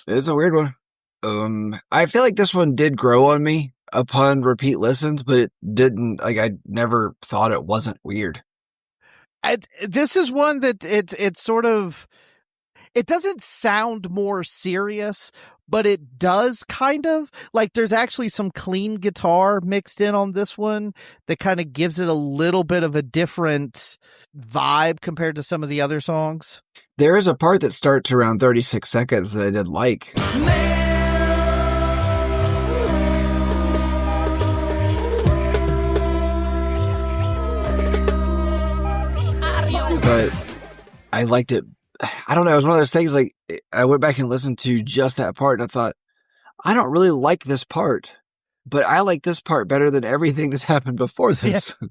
It's a weird one. I feel like this one did grow on me upon repeat listens, but it didn't. Like, I never thought it wasn't weird. This is one that it's sort of, it doesn't sound more serious, but it does kind of. Like, there's actually some clean guitar mixed in on this one that kind of gives it a little bit of a different vibe compared to some of the other songs. There is a part that starts around 36 seconds that I did like. But I liked it. I don't know. It was one of those things, like, I went back and listened to just that part, and I thought, I don't really like this part, but I like this part better than everything that's happened before this. Yeah.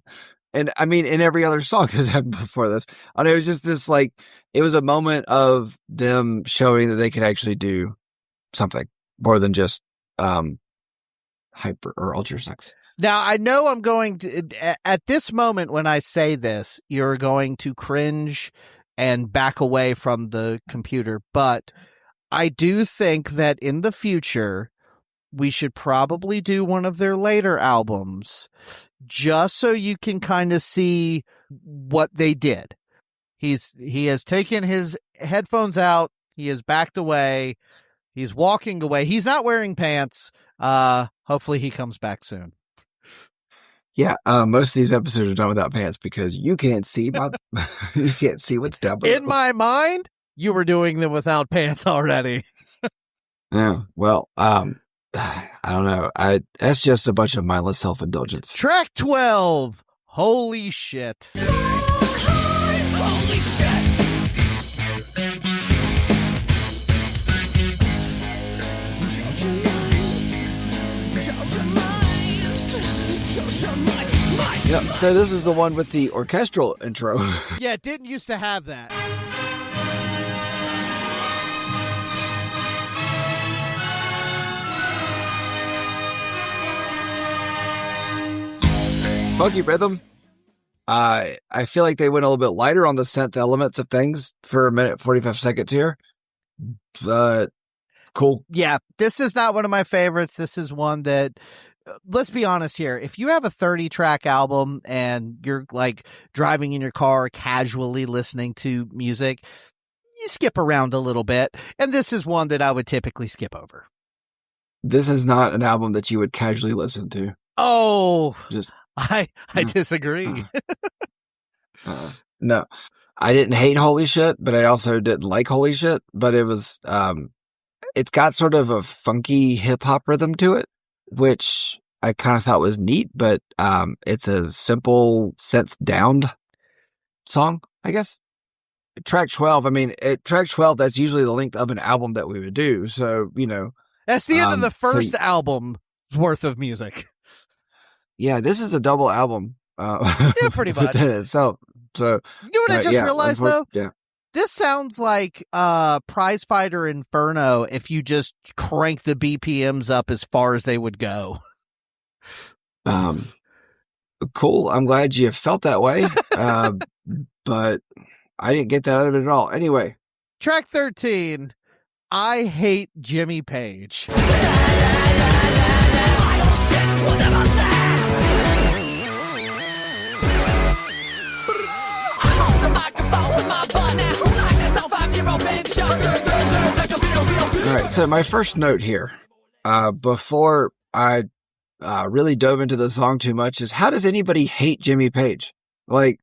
And I mean, in every other song that's happened before this. And it was just this, like, it was a moment of them showing that they could actually do something more than just hyper or ultra sex. Now, I know I'm going to, at this moment when I say this, you're going to cringe and back away from the computer, but I do think that in the future, we should probably do one of their later albums just so you can kind of see what they did. He has taken his headphones out. He has backed away. He's walking away. He's not wearing pants. Hopefully he comes back soon. Yeah, most of these episodes are done without pants because you can't see you can't see what's down below. In my mind, you were doing them without pants already. Yeah, well, I don't know. That's just a bunch of mindless self-indulgence. Track 12. Holy shit. Holy shit. Yep, so this is the one with the orchestral intro. Yeah, it didn't used to have that. Funky rhythm. I feel like they went a little bit lighter on the synth elements of things for a minute 45 seconds here. But cool. Yeah, this is not one of my favorites. This is one that, let's be honest here. If you have a 30-track album and you're like driving in your car, casually listening to music, you skip around a little bit. And this is one that I would typically skip over. This is not an album that you would casually listen to. Oh, just I disagree. No, I didn't hate Holy Shit, but I also didn't like Holy Shit. But it was, it's got sort of a funky hip hop rhythm to it, which I kind of thought was neat. But it's a simple synth downed song, I guess. Track 12. I mean, track 12. That's usually the length of an album that we would do. So that's the end of the first album's worth of music. Yeah, this is a double album. Yeah, pretty much. itself. So, you know what I just realized, though? Yeah. This sounds like Prize Fighter Inferno if you just crank the BPMs up as far as they would go. Cool. I'm glad you felt that way. But I didn't get that out of it at all. Anyway. Track 13. I Hate Jimmy Page. All right, so my first note here, before I really dove into the song too much, is how does anybody hate Jimmy Page? Like,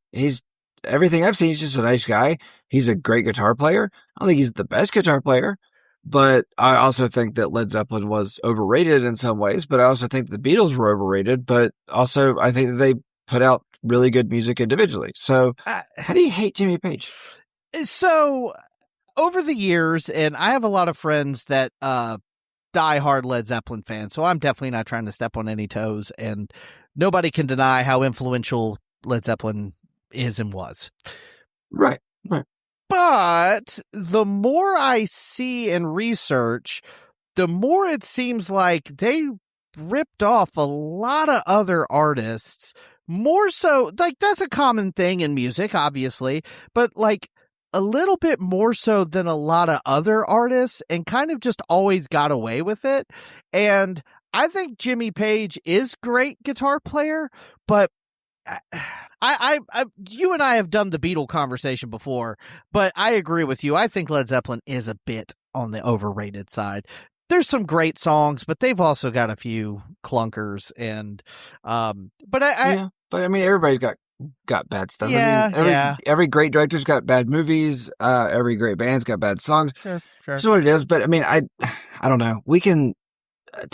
everything I've seen, he's just a nice guy. He's a great guitar player. I don't think he's the best guitar player, but I also think that Led Zeppelin was overrated in some ways, but I also think the Beatles were overrated, but also I think that they put out really good music individually. So how do you hate Jimmy Page? So over the years, and I have a lot of friends that die-hard Led Zeppelin fans, so I'm definitely not trying to step on any toes, and nobody can deny how influential Led Zeppelin is and was. Right. But the more I see and research, the more it seems like they ripped off a lot of other artists. More so, like, that's a common thing in music, obviously, but like a little bit more so than a lot of other artists and kind of just always got away with it. And I think Jimmy Page is great guitar player, but you and I have done the Beatle conversation before, but I agree with you. I think Led Zeppelin is a bit on the overrated side. There's some great songs, but they've also got a few clunkers and, but I mean, everybody's got bad stuff. Yeah, I mean, every great director's got bad movies. Every great band's got bad songs. Sure. That's what it is. But I mean, I don't know. We can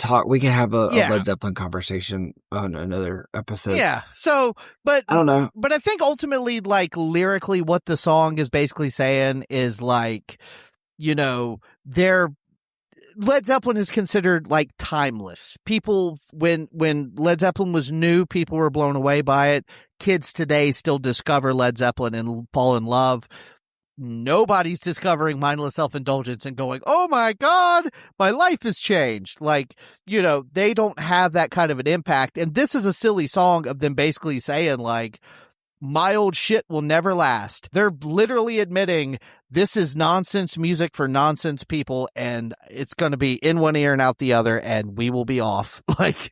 have a Led Zeppelin conversation on another episode. Yeah. So, but I don't know. But I think ultimately, like, lyrically, what the song is basically saying is like, you know, Led Zeppelin is considered like timeless. People, when Led Zeppelin was new, people were blown away by it. Kids today still discover Led Zeppelin and fall in love. Nobody's discovering Mindless Self Indulgence and going, oh my God, my life has changed. Like, you know, they don't have that kind of an impact. And this is a silly song of them basically saying, like, my old shit will never last. They're literally admitting this is nonsense music for nonsense people, and it's going to be in one ear and out the other, and we will be off. Like,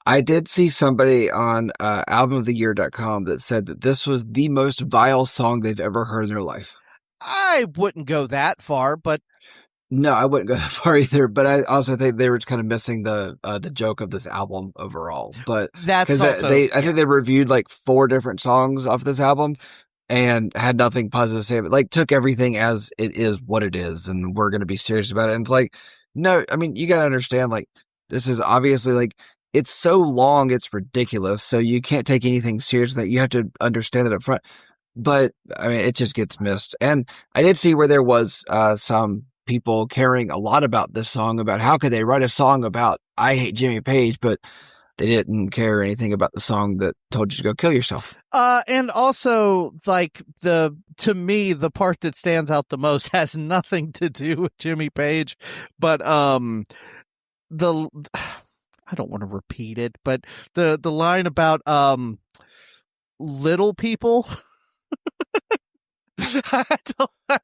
I did see somebody on albumoftheyear.com that said that this was the most vile song they've ever heard in their life. I wouldn't go that far, but no, I wouldn't go that far either. But I also think they were kind of missing the joke of this album overall. But that's also, I think they reviewed like 4 different songs off this album and had nothing positive to say. But like took everything as it is what it is, and we're going to be serious about it. And it's like, no, I mean, you got to understand, like, this is obviously like, it's so long, it's ridiculous. So you can't take anything seriously. You have to understand it up front. But I mean, it just gets missed. And I did see where there was some people caring a lot about this song, about how could they write a song about I hate Jimmy Page, but they didn't care anything about the song that told you to go kill yourself. And also, like, to me, the part that stands out the most has nothing to do with Jimmy Page, but I don't want to repeat it, but the line about little people. I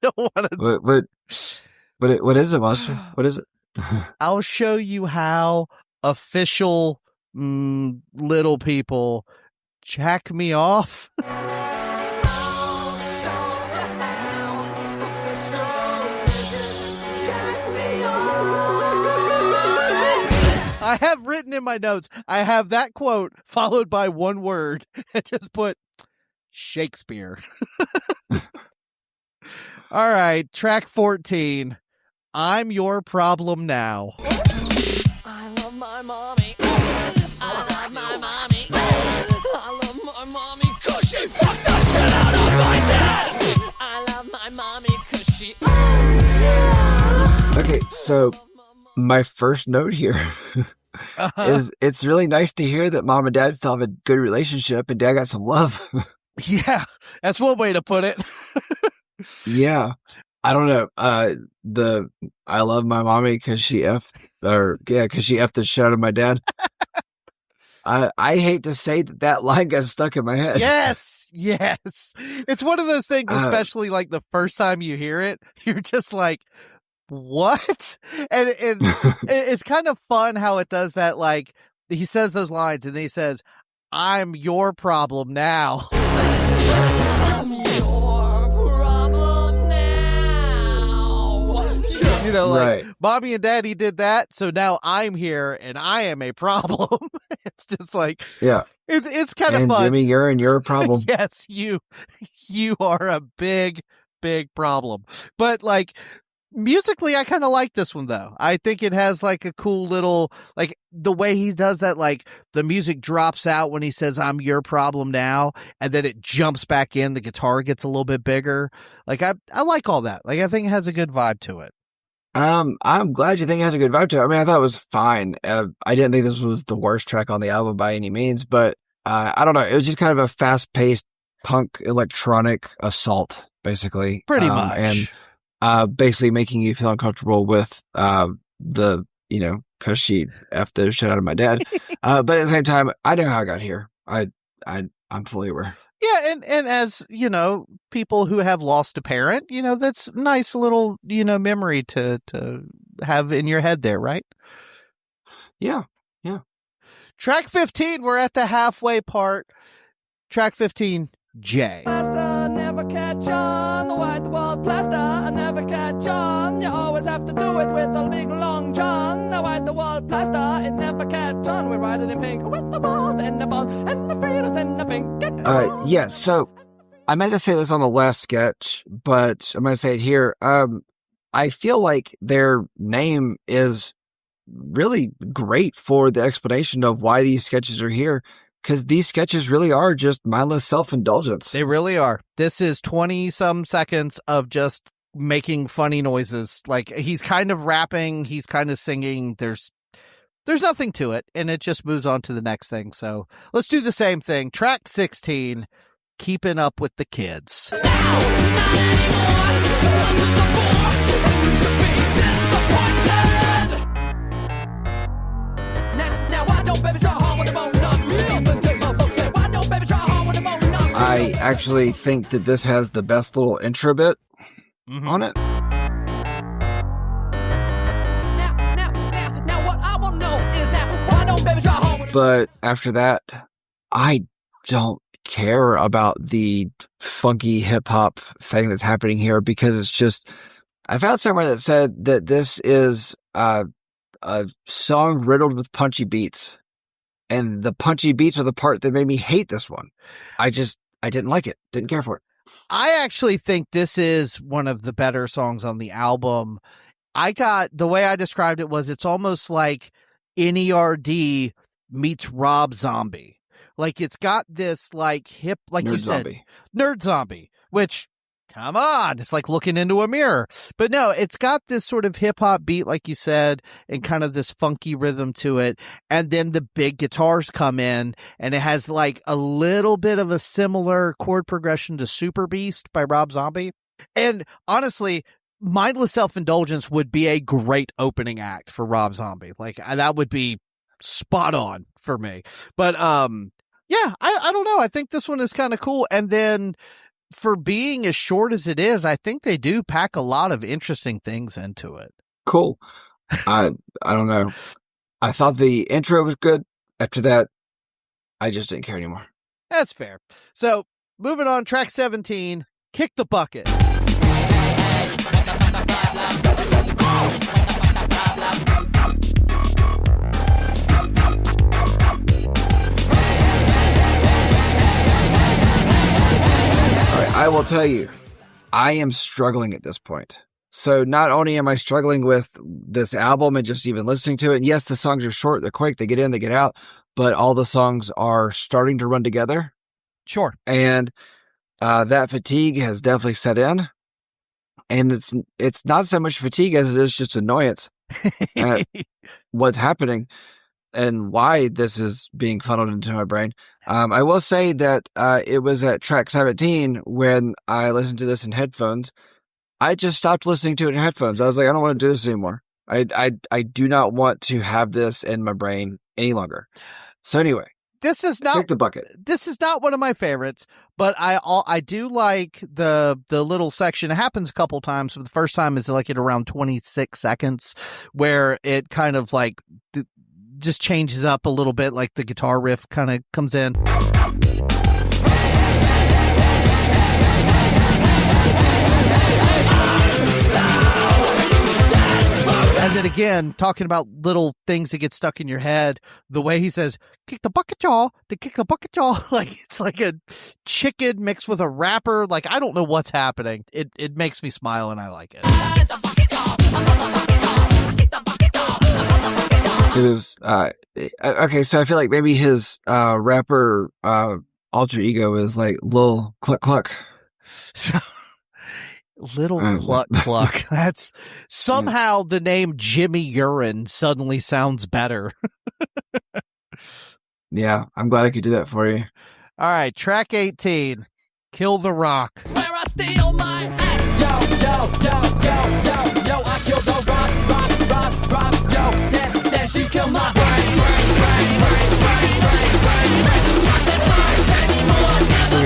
don't want to. What is it, Monster? What is it? I'll show you how official little people jack me off. I have written in my notes, I have that quote followed by one word and just put Shakespeare. All right, track 14. I'm Your Problem Now. I love my mommy. I love my mommy. I love my mommy cause she fucked the shit out of my dad. I love my mommy cause she... Okay, so my first note here is it's really nice to hear that mom and dad still have a good relationship and dad got some love. Yeah, that's one way to put it. Yeah. I don't know. I love my mommy because she effed the shit out of my dad. I hate to say that line got stuck in my head. Yes. It's one of those things, especially like the first time you hear it, you're just like, what? And it's kind of fun how it does that. Like, he says those lines and then he says, I'm your problem now. I'm your problem now. You know, like, right. Mommy and Daddy did that, so now I'm here and I am a problem. It's just like, yeah, it's kind of fun. Jimmy, you're a problem. Yes, you are a big problem. But like, musically, I kind of like this one though. I think it has like a cool little, like, the way he does that, like the music drops out when he says I'm your problem now, and then it jumps back in, the guitar gets a little bit bigger. Like, I like all that. Like, I think it has a good vibe to it. I'm glad you think it has a good vibe to it. I mean, I thought it was fine. I didn't think this was the worst track on the album by any means, but I don't know. It was just kind of a fast-paced punk electronic assault, basically. Pretty much. And basically making you feel uncomfortable with because she effed the shit out of my dad. But at the same time, I know how I got here. I'm fully aware. Yeah, and as, people who have lost a parent, that's a nice little, memory to have in your head there, right? Yeah. Track 15, we're at the halfway part. Track 15, J. Plaster never catch on, the white wall plaster never catch on. You always have to do it with a big long john. The white wall plaster, it never catch on. We write it in pink with the balls and the balls and the freedoms and the pink. Yeah, so I meant to say this on the last sketch, but I'm going to say it here. I feel like their name is really great for the explanation of why these sketches are here, because these sketches really are just mindless self-indulgence. They really are. This is 20-some seconds of just making funny noises. Like, he's kind of rapping, he's kind of singing. There's nothing to it, and it just moves on to the next thing. So let's do the same thing. Track 16, Keeping Up with the Kids. I actually think that this has the best little intro bit on it. But after that, I don't care about the funky hip hop thing that's happening here, because it's just, I found somewhere that said that this is a song riddled with punchy beats. And the punchy beats are the part that made me hate this one. I didn't like it. Didn't care for it. I actually think this is one of the better songs on the album. The way I described it was, it's almost like NERD meets Rob Zombie. Like, it's got this like hip, like you said, Nerd Zombie, which, come on, it's like looking into a mirror. But no, it's got this sort of hip hop beat, like you said, and kind of this funky rhythm to it. And then the big guitars come in, and it has like a little bit of a similar chord progression to Super Beast by Rob Zombie. And honestly, Mindless Self Indulgence would be a great opening act for Rob Zombie. Like, that would be spot on for me. But yeah, I don't know. I think this one is kind of cool. And then, for being as short as it is, I think they do pack a lot of interesting things into it. Cool. I don't know. I thought the intro was good. After that, I just didn't care anymore. That's fair. So, moving on, track 17, Kick the Bucket. I will tell you, I am struggling at this point. So not only am I struggling with this album and just even listening to it, and yes, the songs are short, they're quick, they get in, they get out, but all the songs are starting to run together. Sure. And that fatigue has definitely set in. And it's not so much fatigue as it is just annoyance at what's happening and why this is being funneled into my brain. I will say that it was at track 17 when I listened to this in headphones. I just stopped listening to it in headphones. I was like, I don't want to do this anymore. I do not want to have this in my brain any longer. So anyway, this is not Kick the Bucket. This is not one of my favorites, but I do like the little section. It happens a couple times, but the first time is like at around 26 seconds, where it kind of like just changes up a little bit, like the guitar riff kind of comes in. And then again, talking about little things that get stuck in your head, the way he says, kick the bucket jaw, to kick the bucket jaw, like it's like a chicken mixed with a rapper. Like, I don't know what's happening. It makes me smile and I like it. It was okay, so I feel like maybe his rapper alter ego is like Lil Cluck Cluck. So, Little Cluck Cluck. That's somehow the name Jimmy Urine suddenly sounds better. Yeah, I'm glad I could do that for you. All right, track 18, Kill the Rock. Where I steal my ass. Yo, yo, yo, yo, yo, yo, I kill the rock, yo, then she kill my brain.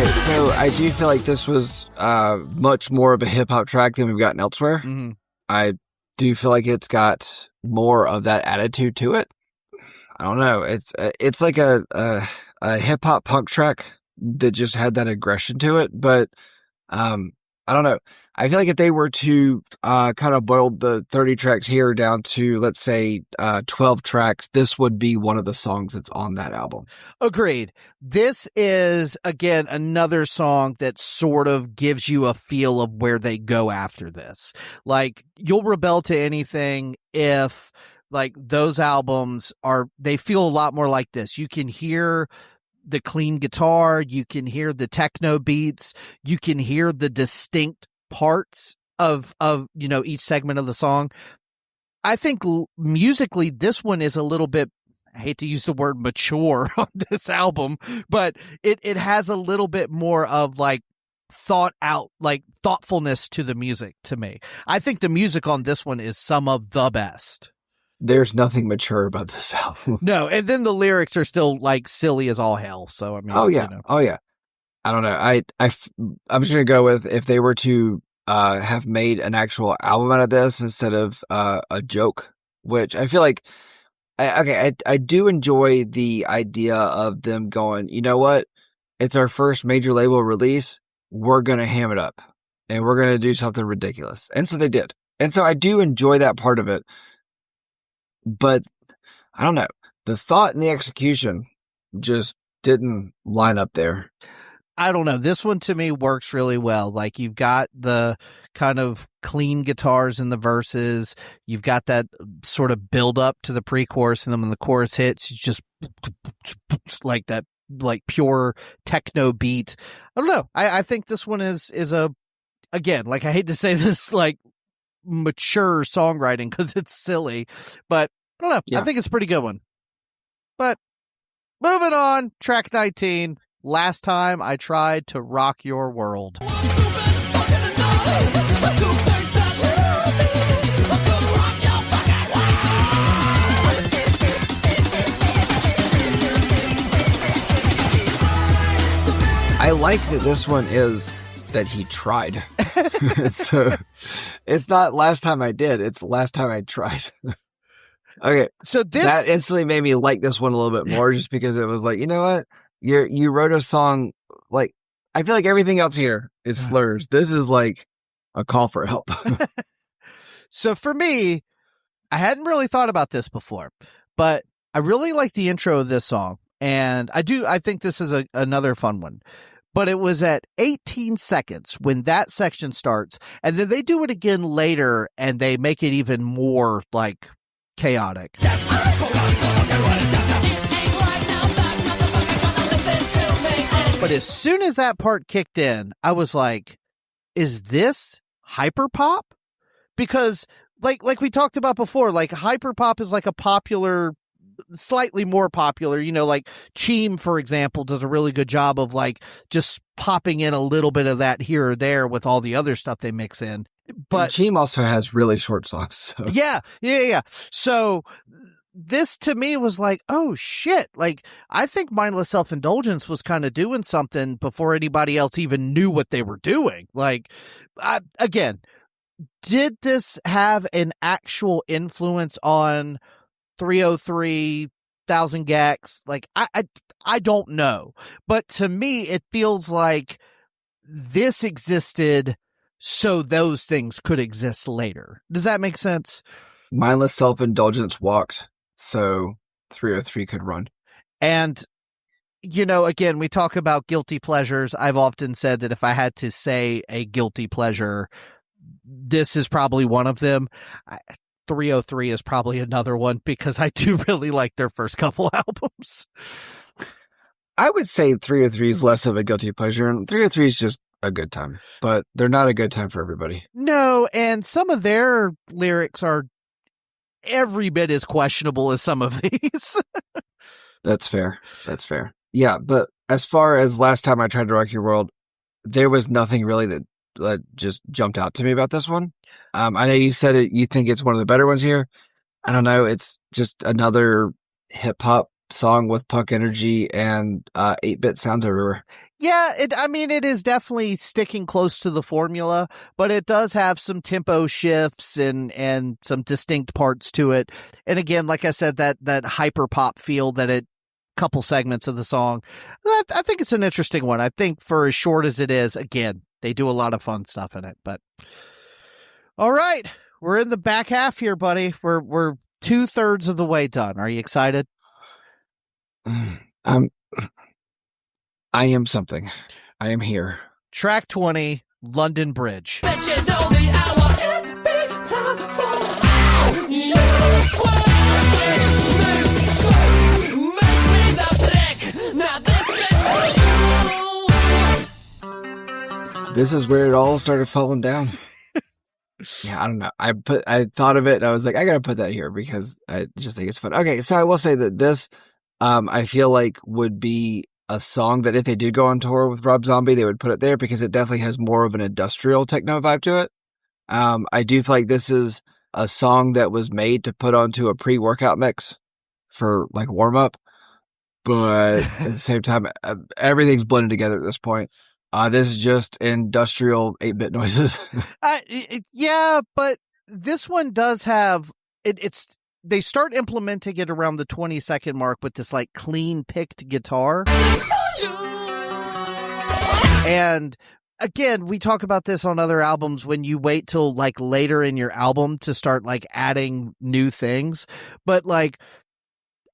Okay, so I do feel like this was much more of a hip hop track than we've gotten elsewhere. Mm-hmm. I do feel like it's got more of that attitude to it. I don't know. It's like a hip hop punk track that just had that aggression to it. But I don't know. I feel like if they were to kind of boil the 30 tracks here down to, let's say, 12 tracks, this would be one of the songs that's on that album. Agreed. This is, again, another song that sort of gives you a feel of where they go after this. Like, you'll rebel to anything if, like, those albums they feel a lot more like this. You can hear the clean guitar, you can hear the techno beats, you can hear the distinct parts of each segment of the song. I think musically this one is a little bit, I hate to use the word mature on this album, but it has a little bit more of like thought out, like thoughtfulness to the music to me. I think the music on this one is some of the best. There's nothing mature about this album. No, and then the lyrics are still like silly as all hell. So I mean, oh yeah. I don't know. I'm just gonna go with if they were to have made an actual album out of this instead of a joke, which I feel like. I do enjoy the idea of them going, you know what? It's our first major label release. We're gonna ham it up, and we're gonna do something ridiculous. And so they did. And so I do enjoy that part of it. But I don't know. The thought and the execution just didn't line up there. I don't know. This one to me works really well. Like you've got the kind of clean guitars in the verses. You've got that sort of build up to the pre-chorus, and then when the chorus hits, you just like that, like pure techno beat. I don't know. I think this one is again, like I hate to say this, like mature songwriting because it's silly, but I don't know. Yeah. I think it's a pretty good one. But moving on, track 19. Last time I tried to rock your world. I like that this one is that he tried. So it's not last time I did, it's last time I tried. Okay. So that instantly made me like this one a little bit more just because it was like, you know what? You wrote a song, like, I feel like everything else here is slurs. This is like a call for help. So for me, I hadn't really thought about this before, but I really like the intro of this song. And I think this is another fun one. But it was at 18 seconds when that section starts. And then they do it again later and they make it even more like chaotic. But as soon as that part kicked in, I was like, is this hyperpop? Because like we talked about before, like hyperpop is like a popular, slightly more popular, like Cheem, for example, does a really good job of like just popping in a little bit of that here or there with all the other stuff they mix in. But Cheem also has really short songs. So. Yeah. So this to me was like, oh shit. Like, I think Mindless Self Indulgence was kind of doing something before anybody else even knew what they were doing. Like, again, did this have an actual influence on 303, 1000 Gex? Like, I don't know. But to me, it feels like this existed so those things could exist later. Does that make sense? Mindless Self Indulgence walked so 303 could run. And, again, we talk about guilty pleasures. I've often said that if I had to say a guilty pleasure, this is probably one of them. 303 is probably another one because I do really like their first couple albums. I would say 303 is less of a guilty pleasure, and 303 is just a good time, but they're not a good time for everybody. No, and some of their lyrics are every bit as questionable as some of these. That's fair. Yeah, but as far as last time I tried to rock your world, there was nothing really that just jumped out to me about this one. I know you said it, you think it's one of the better ones here. I don't know. It's just another hip hop song with punk energy and 8-bit sounds everywhere. Yeah, it is definitely sticking close to the formula, but it does have some tempo shifts and some distinct parts to it. And again, like I said, that hyper pop feel that it couple segments of the song. I think it's an interesting one. I think for as short as it is, again, they do a lot of fun stuff in it. But all right, we're in the back half here, buddy. We're 2/3 of the way done. Are you excited? I am something. I am here. Track 20, London Bridge. Bitches know the hour and big time for you swear. Make me the brick. Now this is for you. This is where it all started falling down. Yeah, I don't know. I thought of it and I was like, I gotta put that here because I just think it's fun. Okay, so I will say that this, I feel like would be a song that if they did go on tour with Rob Zombie, they would put it there because it definitely has more of an industrial techno vibe to it. I do feel like this is a song that was made to put onto a pre-workout mix for like warm up, but at the same time, everything's blended together at this point. This is just industrial 8-bit noises. Yeah, but this one does have they start implementing it around the 20-second mark with this like clean picked guitar. And again, we talk about this on other albums when you wait till like later in your album to start like adding new things. But like,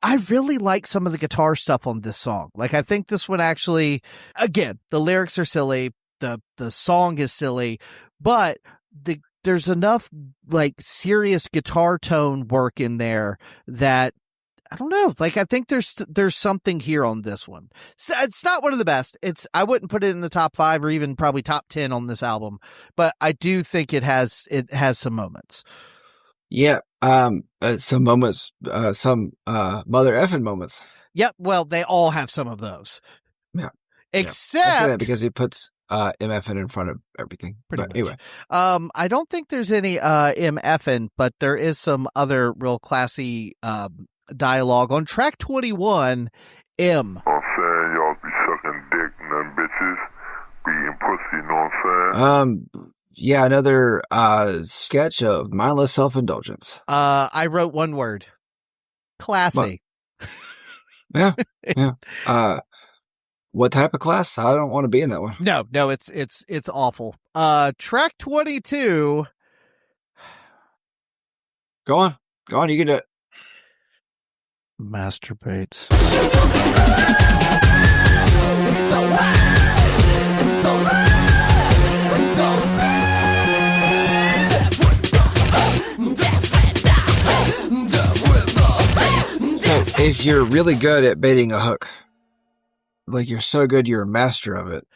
I really like some of the guitar stuff on this song. Like, I think this one actually, again, the lyrics are silly. The song is silly, but there's enough like serious guitar tone work in there that I don't know. Like, I think there's something here on this one. It's not one of the best. I wouldn't put it in the top 5 or even probably top 10 on this album, but I do think it has some moments. Yeah. Some moments, some mother effing moments. Yep. Well, they all have some of those. Yeah. Except I say that because he puts MFN in front of everything. Pretty but much. Anyway. I don't think there's any MFN, but there is some other real classy dialogue on track 21. M. I'm saying y'all be sucking dick and them bitches, be eating pussy, you know what I'm saying? Yeah, another sketch of Mindless Self Indulgence. I wrote one word. Classy. What? Yeah. What type of class? I don't want to be in that one. No, it's awful. Track 22. Go on, you can do it. Masturbates. It's so bad. It's so bad. It's so So if you're really good at baiting a hook, like you're so good, you're a master of it.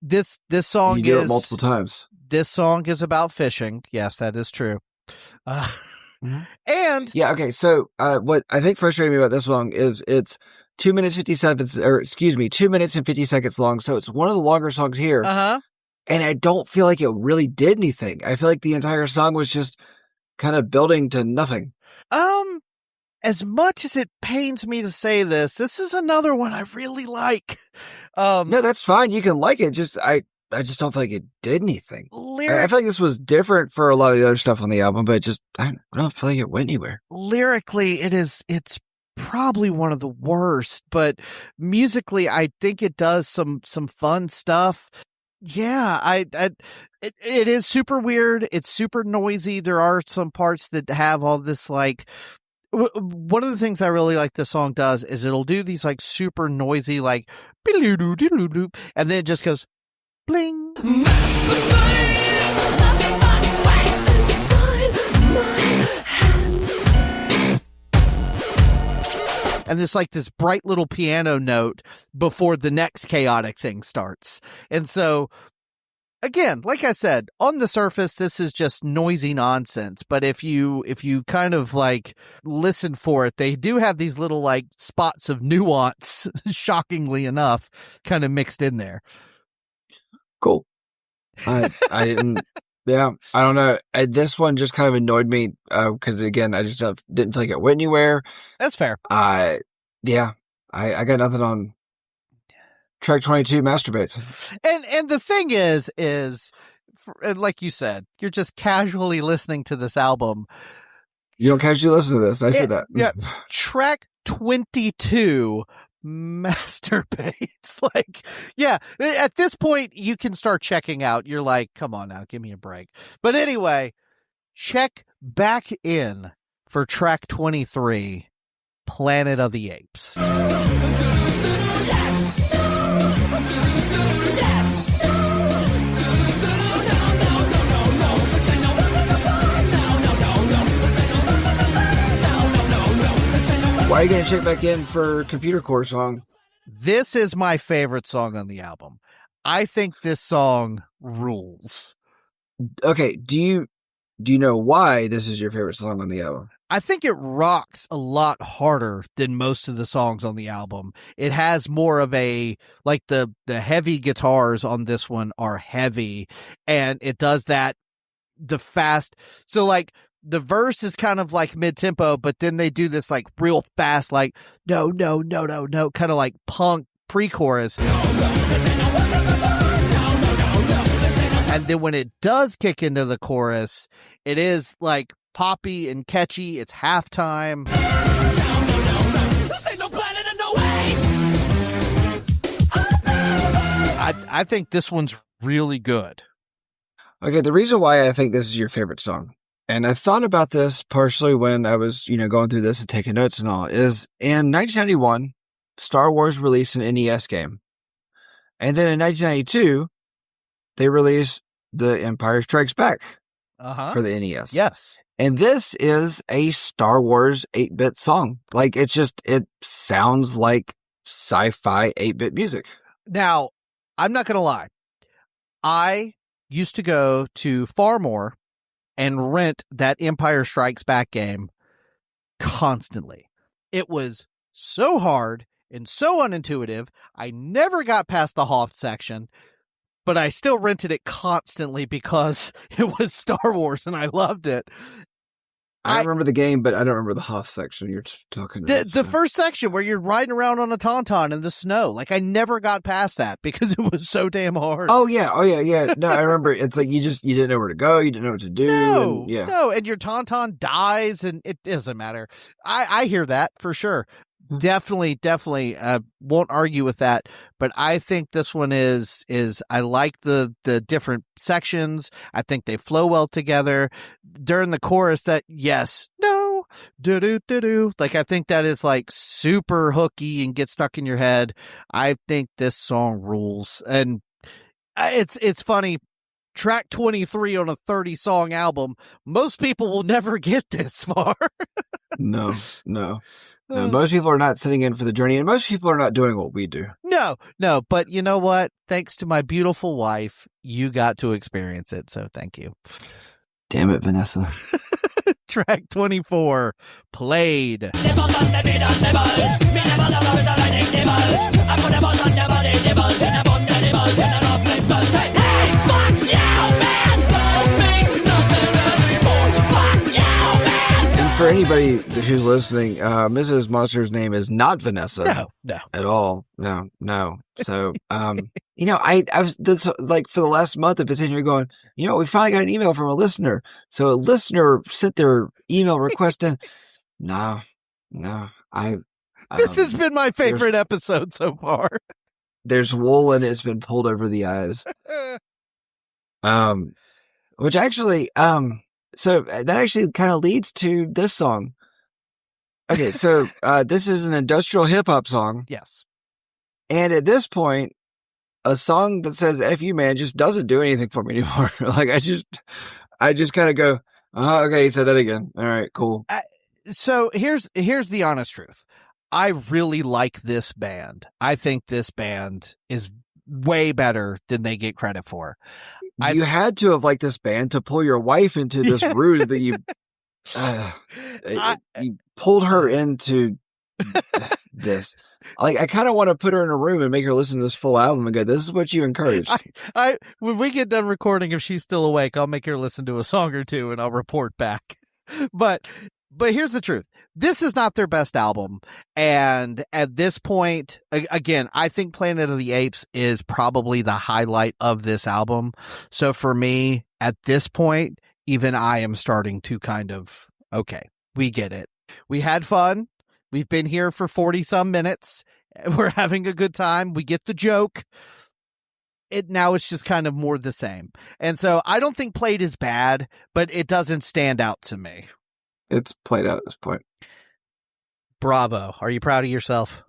This song you do it multiple times. This song is about fishing. Yes, that is true. And yeah, okay. So what I think frustrated me about this song is it's 2 minutes 2 minutes and 50 seconds long. So it's one of the longer songs here. And I don't feel like it really did anything. I feel like the entire song was just kind of building to nothing. As much as it pains me to say this is another one I really like. No, that's fine. You can like it. Just I just don't feel like it did anything. I feel like this was different for a lot of the other stuff on the album, but I don't feel like it went anywhere. Lyrically, it's probably one of the worst, but musically, I think it does some fun stuff. Yeah, it is super weird. It's super noisy. There are some parts that have all this like. One of the things I really like this song does is it'll do these like super noisy like and then it just goes bling. And this like this bright little piano note before the next chaotic thing starts. And so again, like I said, on the surface, this is just noisy nonsense. But if you kind of like listen for it, they do have these little like spots of nuance, shockingly enough, kind of mixed in there. Cool. I didn't. Yeah, I don't know. This one just kind of annoyed me because again, I just didn't feel like it went anywhere. That's fair. Yeah, I got nothing on Track 22 masturbates. And the thing is, like you said, you're just casually listening to this album. You don't casually listen to this. I said that. Yeah. Track 22 masturbates. Like, yeah, at this point, you can start checking out. You're like, come on now, give me a break. But anyway, check back in for track 23, Planet of the Apes. Why are you going to check back in for Computer Core song? This is my favorite song on the album. I think this song rules. Okay, do you know why this is your favorite song on the album? I think it rocks a lot harder than most of the songs on the album. It has more of a, like the heavy guitars on this one are heavy, and it does that, the fast. So like the verse is kind of like mid-tempo, but then they do this like real fast, like no, kind of like punk pre-chorus. And then when it does kick into the chorus, it is like poppy and catchy. It's halftime. I think this one's really good. Okay, the reason why I think this is your favorite song, and I thought about this partially when I was, going through this and taking notes and all, is in 1991, Star Wars released an NES game. And then in 1992, they released The Empire Strikes Back for the NES. Yes. And this is a Star Wars 8-bit song. Like, it sounds like sci-fi 8-bit music. Now, I'm not going to lie. I used to go to Farmore and rent that Empire Strikes Back game constantly. It was so hard and so unintuitive. I never got past the Hoth section, but I still rented it constantly because it was Star Wars and I loved it. I remember the game, but I don't remember the Hoth section you're talking about. The first section where you're riding around on a tauntaun in the snow. Like, I never got past that because it was so damn hard. Oh, yeah. No, I remember. It's like you didn't know where to go. You didn't know what to do. No, and your tauntaun dies, and it doesn't matter. I hear that for sure. Definitely, won't argue with that. But I think this one is I like the different sections. I think they flow well together. During the chorus, that yes, no, do. Like, I think that is like super hooky and gets stuck in your head. I think this song rules. And it's funny. Track 23 on a 30-song album. Most people will never get this far. No. Most people are not sitting in for the journey, and most people are not doing what we do. No, but you know what? Thanks to my beautiful wife, you got to experience it, so thank you. Damn it, Vanessa. Track 24, Played. For anybody who's listening, Mrs. Monster's name is not Vanessa. No. At all. No. So, I was like for the last month I've been sitting here going, we finally got an email from a listener. So a listener sent their email request in. No. This has been my favorite episode so far. There's wool and it's been pulled over the eyes. Which actually, so that actually kind of leads to this song. Okay, so this is an industrial hip-hop song. Yes. And at this point, a song that says F you, man, just doesn't do anything for me anymore. Like, I just kind of go, okay, you said that again. All right, cool. So here's the honest truth. I really like this band. I think this band is way better than they get credit for. You had to have liked this band to pull your wife into this route that you pulled her into this. Like, I kind of want to put her in a room and make her listen to this full album and go, this is what you encouraged. When we get done recording, if she's still awake, I'll make her listen to a song or two and I'll report back. But But here's the truth. This is not their best album. And at this point, again, I think Planet of the Apes is probably the highlight of this album. So for me, at this point, even I am starting to kind of, okay, we get it. We had fun. We've been here for 40 some minutes. We're having a good time. We get the joke. Now it's just kind of more the same. And so I don't think Played is bad, but it doesn't stand out to me. It's played out at this point. Bravo. Are you proud of yourself?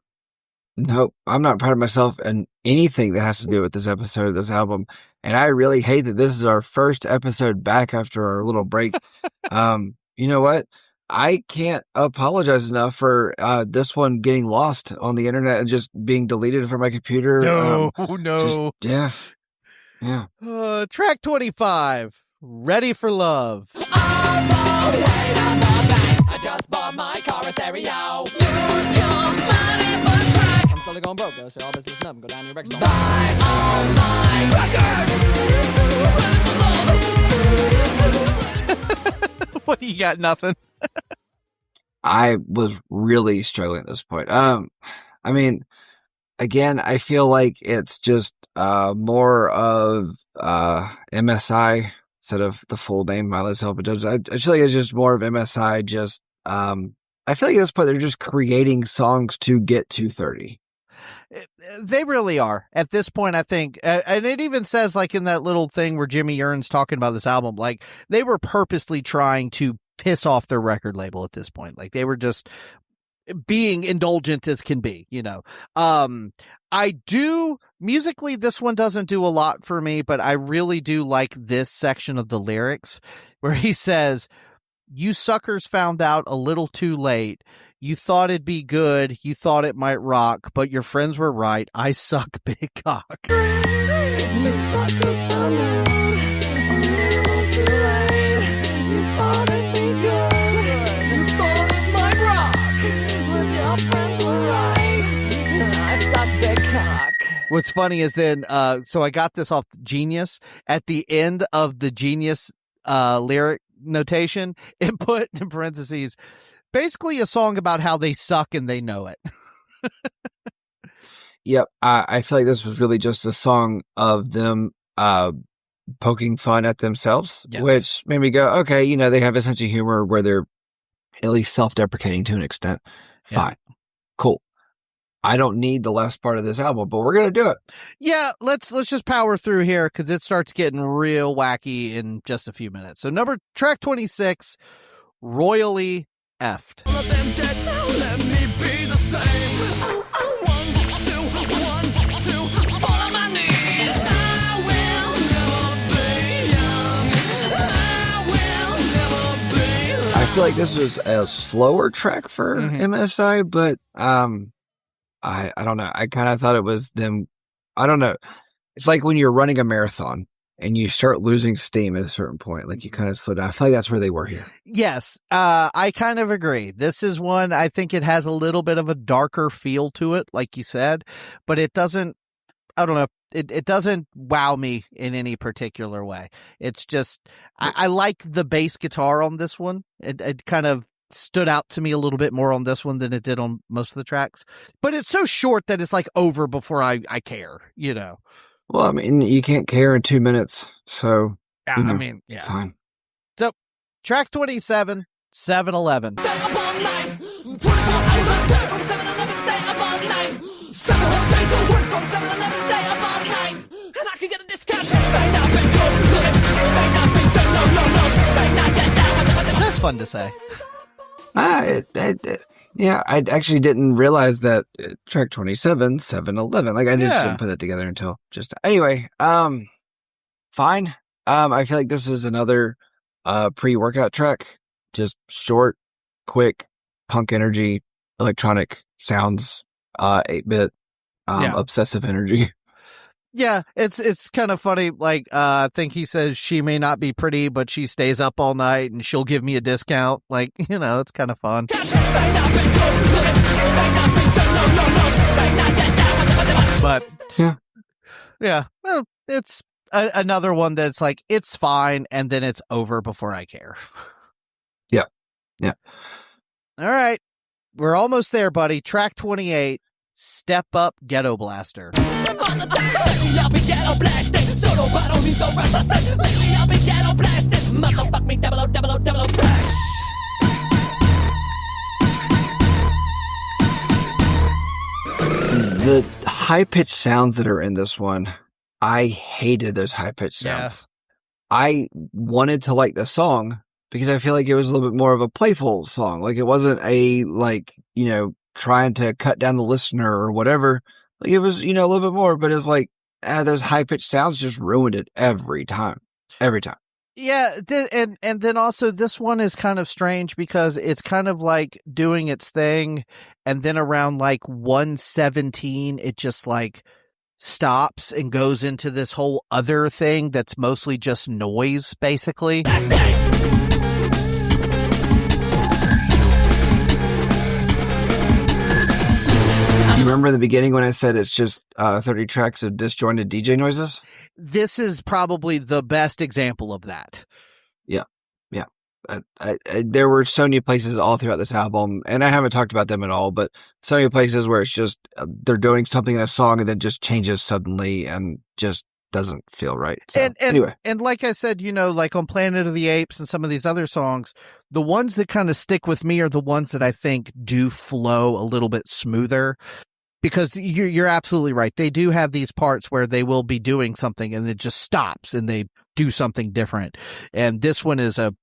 Nope, I'm not proud of myself and anything that has to do with this episode of this album. And I really hate that this is our first episode back after our little break. You know what? I can't apologize enough for this one getting lost on the internet and just being deleted from my computer. No. Yeah. Track 25, Ready for Love. I just bought my car a stereo. Use your money for crack. I'm slowly going broke though, so I'll just listen up and go down to your record store. Buy all my records. What, you got nothing? I was really struggling at this point. I mean, again, I feel like it's just more of MSI instead of the full name, Mindless Self Indulgence. I feel like it's just more of MSI. Just I feel like at this point they're just creating songs to get to 30. They really are at this point, I think. And it even says, like, in that little thing where Jimmy Earn's talking about this album, like, they were purposely trying to piss off their record label at this point. Like, they were just being indulgent as can be, you know. Musically, this one doesn't do a lot for me, but I really do like this section of the lyrics where he says, "You suckers found out a little too late. You thought it'd be good. You thought it might rock, but your friends were right. I suck big cock." You suckers found out a little too late. You thought it'd be good. You thought it might rock, but your friends were right. I suck big cock. What's funny is then, so I got this off Genius. At the end of the Genius lyric notation, it put in parentheses, basically a song about how they suck and they know it. Yep. I feel like this was really just a song of them poking fun at themselves, Yes. which made me go, okay, you know, they have a sense of humor where they're at least self-deprecating to an extent. Fine. Yeah. Cool. I don't need the last part of this album, but we're going to do it. Yeah, let's just power through here because it starts getting real wacky in just a few minutes. So track 26, Royally Effed. All of them dead now, let me be the same. Oh, 1, 2, fall on my knees. I will never be young. I will never be loved. I feel like this was a slower track for MSI, but I don't know. I kind of thought it was them. I don't know. It's like when you're running a marathon and you start losing steam at a certain point, like you kind of slow down. I feel like that's where they were here. Yes, I kind of agree. This is one, I think it has a little bit of a darker feel to it, like you said, but it doesn't, I don't know, it doesn't wow me in any particular way. It's just, I like the bass guitar on this one. It kind of stood out to me a little bit more on this one than it did on most of the tracks, but it's so short that it's like over before I care, you know. Well, I mean, you can't care in 2 minutes, so Yeah, you know, I mean, yeah. fine. So, track 27, 7-Eleven. Stay up all night. 24 hours a day from 7-Eleven, stay up all night. 7 whole days of work from 7-Eleven, stay up all night. And I can get a discount. She may not be good. She may not be good. No. She may not get down. That's fun to say. Yeah, I actually didn't realize that track 27, 7-Eleven. Like, I just didn't put that together until just... Anyway, fine. I feel like this is another pre-workout track. Just short, quick, punk energy, electronic sounds, 8-bit, obsessive energy. Yeah, it's kind of funny. Like, I think he says she may not be pretty, but she stays up all night and she'll give me a discount. Like, you know, it's kind of fun. But yeah, well, it's another one that's like, it's fine, and then it's over before I care. Yeah. Yeah. All right. We're almost there, buddy. Track 28, Step Up Ghetto Blaster. Lately I've been ghetto blasting, solo but only the rest I say. Lately I've been ghetto blasting, motherfuck me, double O slash. The high-pitched sounds that are in this one, I hated those high-pitched sounds. I wanted to like the song because I feel like it was a little bit more of a playful song. Like, it wasn't a, like, trying to cut down the listener or whatever. Like, it was, a little bit more, but it was like, those high-pitched sounds just ruined it every time. Every time. Yeah, and then also this one is kind of strange because it's kind of like doing its thing, and then around like 117, it just like stops and goes into this whole other thing that's mostly just noise, basically. You remember in the beginning when I said it's just 30 tracks of disjointed DJ noises? This is probably the best example of that. Yeah. There were so many places all throughout this album, and I haven't talked about them at all, but so many places where it's just they're doing something in a song and then just changes suddenly and just doesn't feel right. So, anyway. And like I said, like on Planet of the Apes and some of these other songs, the ones that kind of stick with me are the ones that I think do flow a little bit smoother. Because you're absolutely right. They do have these parts where they will be doing something and it just stops and they do something different. And this one is a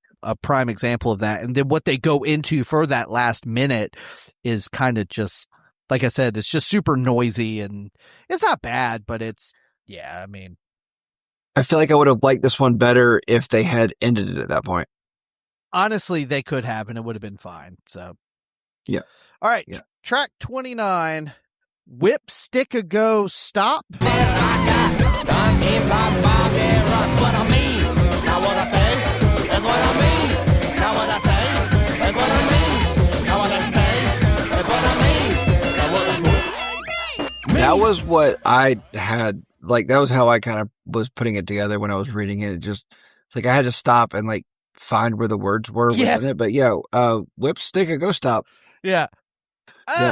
prime example of that. And then what they go into for that last minute is kind of just, like I said, it's just super noisy and it's not bad, but it's, I feel like I would have liked this one better if they had ended it at that point. Honestly, they could have, and it would have been fine. So, yeah. All right. Yeah. Track 29. Whip, stick, a go, stop. That was what I had, like, that was how I kind of was putting it together when I was reading it. It's like I had to stop and, like, find where the words were within it. But, whip, stick, a go, stop. Yeah.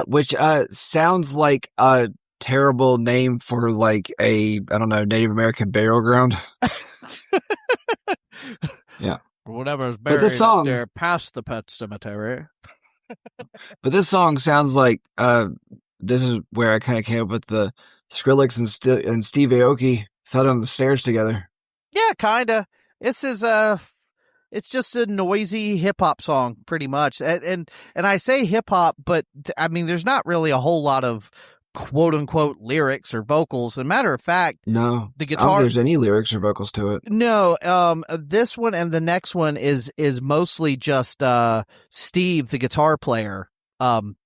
Which sounds like a terrible name for like a, I don't know, Native American burial ground. Yeah. Whatever's buried up there past the pet cemetery. But this song sounds like this is where I kind of came up with the Skrillex and Steve Aoki fell down the stairs together. Yeah, kind of. This is it's just a noisy hip hop song, pretty much. And I say hip hop, but there's not really a whole lot of quote unquote lyrics or vocals. As a matter of fact, no, the guitar. I don't think there's any lyrics or vocals to it. No, this one and the next one is mostly just Steve, the guitar player,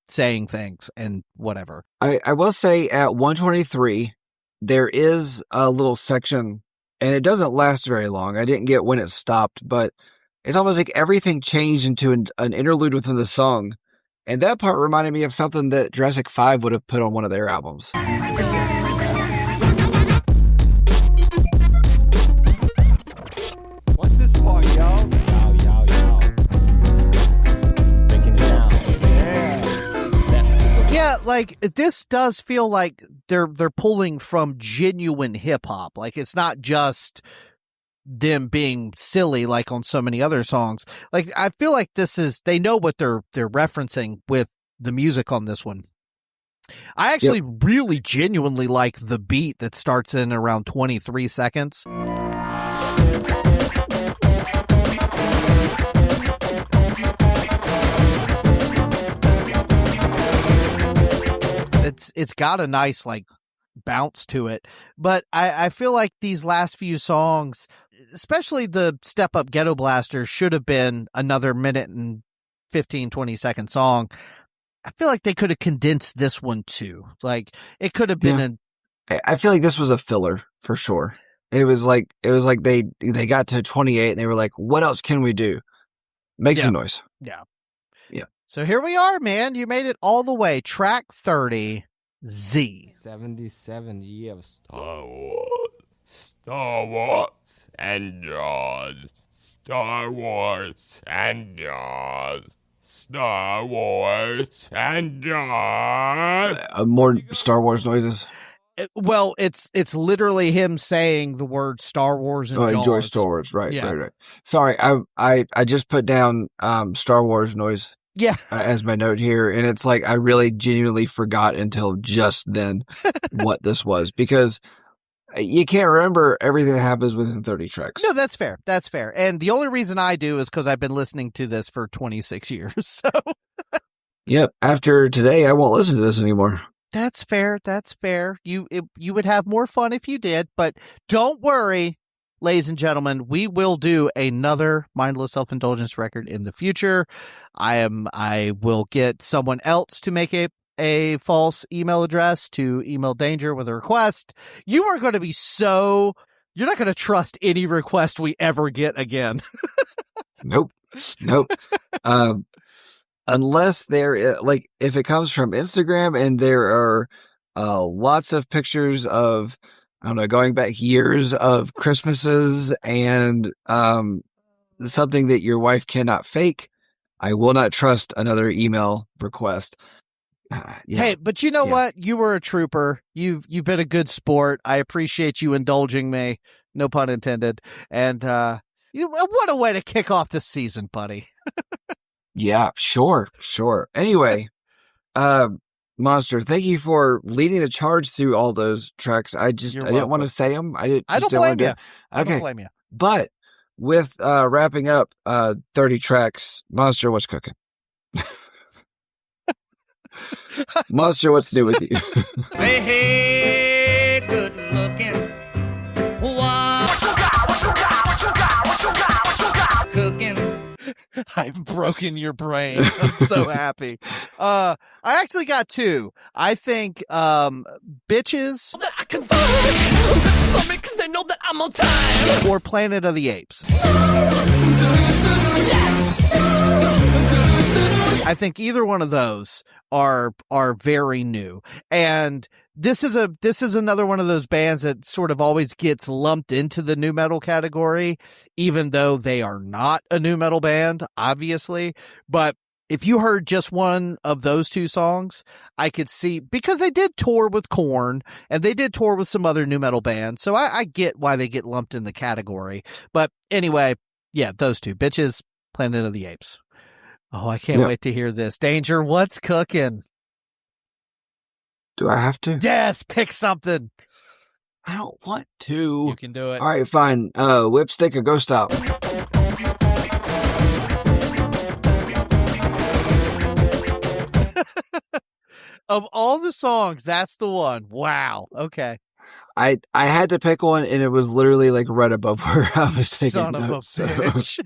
saying things and whatever. I will say at 123, there is a little section, and it doesn't last very long. I didn't get when it stopped, but it's almost like everything changed into an interlude within the song. And that part reminded me of something that Jurassic 5 would have put on one of their albums. What's this part, y'all? Yo. Breaking it down. Yeah, like this does feel like they're pulling from genuine hip hop. Like it's not just them being silly like on so many other songs. Like I feel like they know what they're referencing with the music on this one. I actually really genuinely like the beat that starts in around 23 seconds. It's got a nice like bounce to it, but I feel like these last few songs, especially the Step Up Ghetto Blaster, should have been another minute and 15-20 second song. I feel like they could have condensed this one too. Like it could have been I feel like this was a filler for sure. It was like they got to 28 and they were like, what else can we do? Make some noise. Yeah. Yeah. So here we are, man. You made it all the way. Track 30, Z. 77 years of Star Wars. Star Wars and Jaws. Star Wars and Jaws. Star Wars and More Star Wars noises. Well, it's literally him saying the word Star Wars and Jaws. Enjoy Star Wars. Right, Yeah. right. Sorry, I just put down Star Wars noise. Yeah. As my note here, and it's like I really genuinely forgot until just then what this was, because you can't remember everything that happens within 30 tracks. No, that's fair. That's fair. And the only reason I do is because I've been listening to this for 26 years. So Yep. After today, I won't listen to this anymore. that's fair. That's fair. You would have more fun if you did, but don't worry, ladies and gentlemen, we will do another Mindless Self Indulgence record in the future. I will get someone else to make a false email address to email Danger with a request. You are going to be you're not going to trust any request we ever get again. Nope. Unless if it comes from Instagram and there are lots of pictures of, I don't know, going back years of Christmases and something that your wife cannot fake, I will not trust another email request. Yeah. Hey, but you know what? You were a trooper. You've been a good sport. I appreciate you indulging me. No pun intended. And what a way to kick off this season, buddy. Yeah, sure. Anyway, Monster, thank you for leading the charge through all those tracks. I didn't want to say them. I don't blame you. I Okay. don't blame you. But with wrapping up 30 tracks, Monster, what's cooking? Monster, what's new with you? Hey, good looking. What you got? Cooking. I've broken your brain. I'm so happy. I actually got two. I think Bitches That I can find good stomach 'cause they know that I'm on time. or Planet of the Apes. I think either one of those are very new. And this is another one of those bands that sort of always gets lumped into the nu metal category, even though they are not a nu metal band, obviously. But if you heard just one of those two songs, I could see, because they did tour with Korn and they did tour with some other nu metal bands. So I get why they get lumped in the category. But anyway, yeah, those two, Bitches, Planet of the Apes. Oh, I can't wait to hear this. Danger, what's cooking? Do I have to? Yes, pick something. I don't want to. You can do it. All right, fine. Whipstick or Ghost Stop? Of all the songs, that's the one. Wow. Okay. I had to pick one, and it was literally like right above where I was taking Son of a notes. bitch.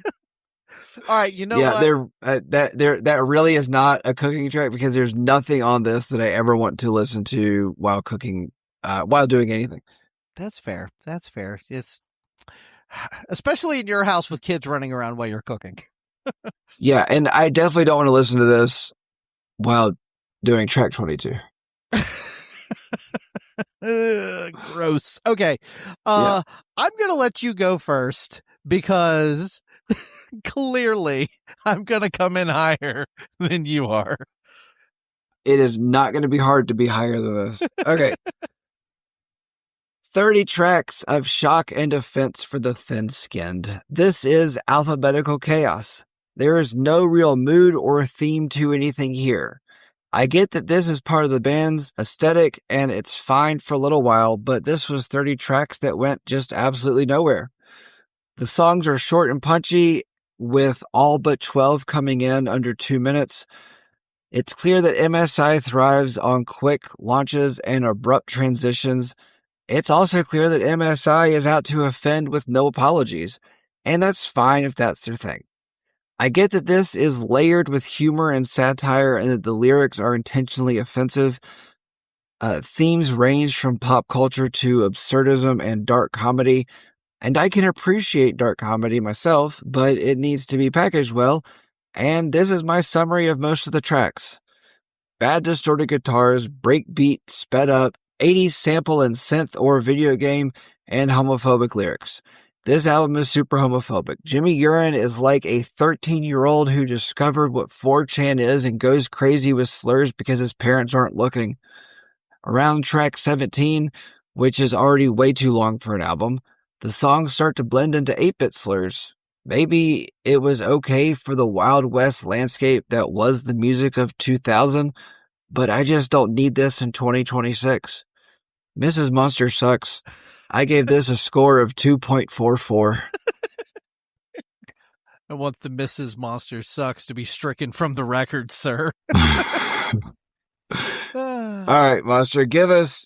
All right, you know what? That really is not a cooking track, because there's nothing on this that I ever want to listen to while cooking, while doing anything. That's fair. That's fair. It's especially in your house with kids running around while you're cooking. Yeah, and I definitely don't want to listen to this while doing track 22. Gross. Okay. I'm going to let you go first because clearly I'm going to come in higher than you are. It is not going to be hard to be higher than this. Okay. 30 tracks of shock and offense for the thin-skinned. This is alphabetical chaos. There is no real mood or theme to anything here. I get that this is part of the band's aesthetic and it's fine for a little while, but this was 30 tracks that went just absolutely nowhere. The songs are short and punchy, with all but 12 coming in under 2 minutes. It's clear that MSI thrives on quick launches and abrupt transitions. It's also clear that MSI is out to offend with no apologies, and that's fine if that's their thing. I get that this is layered with humor and satire and that the lyrics are intentionally offensive. Themes range from pop culture to absurdism and dark comedy, and I can appreciate dark comedy myself, but it needs to be packaged well, and this is my summary of most of the tracks. Bad distorted guitars, breakbeat, sped up, 80s sample and synth or video game, and homophobic lyrics. This album is super homophobic. Jimmy Urine is like a 13-year-old who discovered what 4chan is and goes crazy with slurs because his parents aren't looking. Around track 17, which is already way too long for an album, the songs start to blend into 8-bit slurs. Maybe it was okay for the Wild West landscape that was the music of 2000, but I just don't need this in 2026. Mrs. Monster sucks. I gave this a score of 2.44. I want the Mrs. Monster Sucks to be stricken from the record, sir. All right, Monster, give us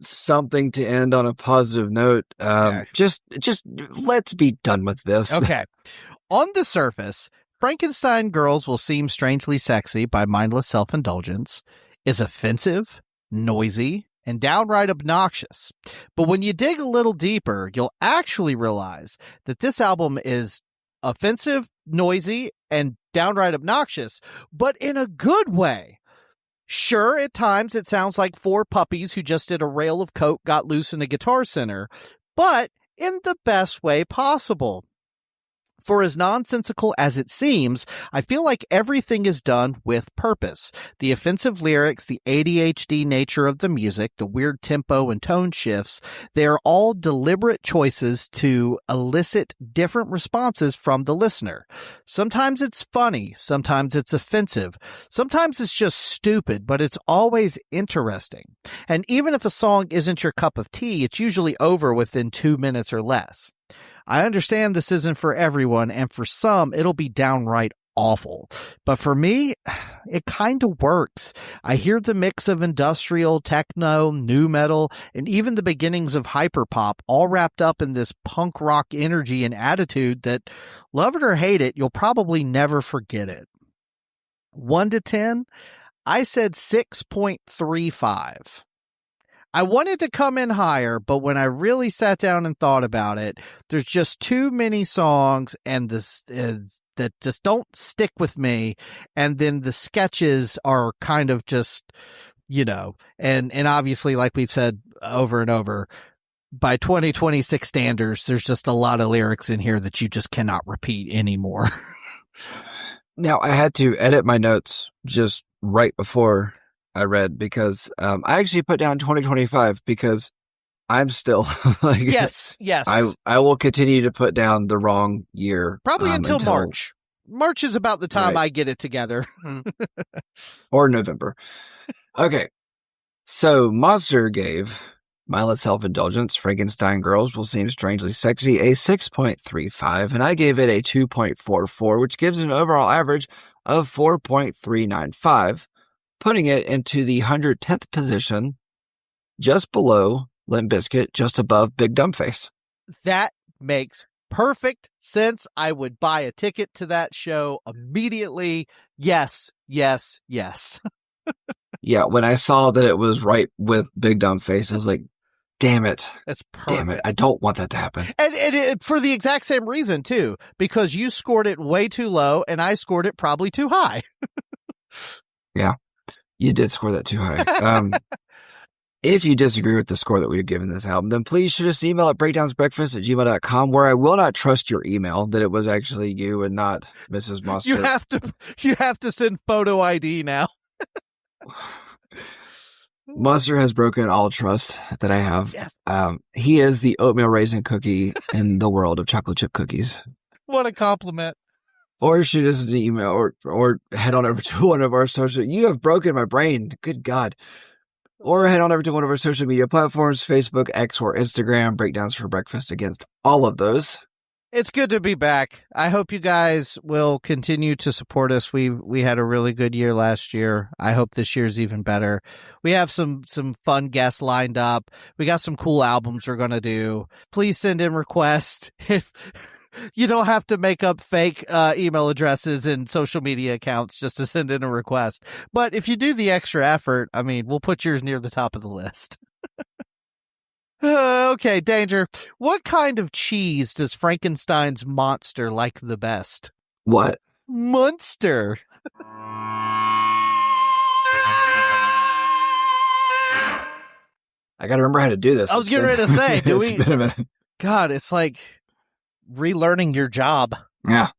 something to end on a positive note. Okay. Just let's be done with this. Okay. On the surface, Frankenstein Girls Will Seem Strangely Sexy by Mindless Self Indulgence is offensive, noisy, and downright obnoxious. But when you dig a little deeper, you'll actually realize that this album is offensive, noisy, and downright obnoxious, but in a good way. Sure, at times it sounds like four puppies who just did a rail of coke got loose in a Guitar Center, but in the best way possible. For as nonsensical as it seems, I feel like everything is done with purpose. The offensive lyrics, the ADHD nature of the music, the weird tempo and tone shifts, they are all deliberate choices to elicit different responses from the listener. Sometimes it's funny, sometimes it's offensive, sometimes it's just stupid, but it's always interesting. And even if a song isn't your cup of tea, it's usually over within 2 minutes or less. I understand this isn't for everyone, and for some, it'll be downright awful. But for me, it kind of works. I hear the mix of industrial, techno, nu metal, and even the beginnings of hyperpop all wrapped up in this punk rock energy and attitude that, love it or hate it, you'll probably never forget it. 1 to 10, I said 6.35. I wanted to come in higher, but when I really sat down and thought about it, there's just too many songs and that just don't stick with me. And then the sketches are kind of just, and obviously, like we've said over and over, by 2026 standards, there's just a lot of lyrics in here that you just cannot repeat anymore. Now, I had to edit my notes just right before I read because I actually put down 2025 because I'm still like, yes. I will continue to put down the wrong year. Probably until March. March is about the time I get it together. Or November. Okay. So Monster gave Mindless Self Indulgence, Frankenstein Girls Will Seem Strangely Sexy a 6.35, and I gave it a 2.44, which gives an overall average of 4.395. Putting it into the 110th position, just below Limp Bizkit, just above Big Dumb Face. That makes perfect sense. I would buy a ticket to that show immediately. Yes. Yeah, when I saw that it was right with Big Dumb Face, I was like, damn it. That's perfect. Damn it. I don't want that to happen. And for the exact same reason, too, because you scored it way too low and I scored it probably too high. Yeah. You did score that too high. If you disagree with the score that we've given this album, then please shoot us an email at breakdownsbreakfast@gmail.com, where I will not trust your email that it was actually you and not Mrs. Monster. You have to send photo ID now. Monster has broken all trust that I have. Yes. He is the oatmeal raisin cookie in the world of chocolate chip cookies. What a compliment. Or shoot us an email or head on over to one of our social... You have broken my brain. Good God. Or head on over to one of our social media platforms, Facebook, X, or Instagram. Breakdowns for Breakfast against all of those. It's good to be back. I hope you guys will continue to support us. We had a really good year last year. I hope this year's even better. We have some fun guests lined up. We got some cool albums we're going to do. Please send in requests. If you don't have to make up fake email addresses and social media accounts just to send in a request. But if you do the extra effort, we'll put yours near the top of the list. Okay, Danger. What kind of cheese does Frankenstein's monster like the best? What? Munster. I gotta remember how to do this. I was getting ready to say, do we? It's been a minute. God, it's like relearning your job. Yeah.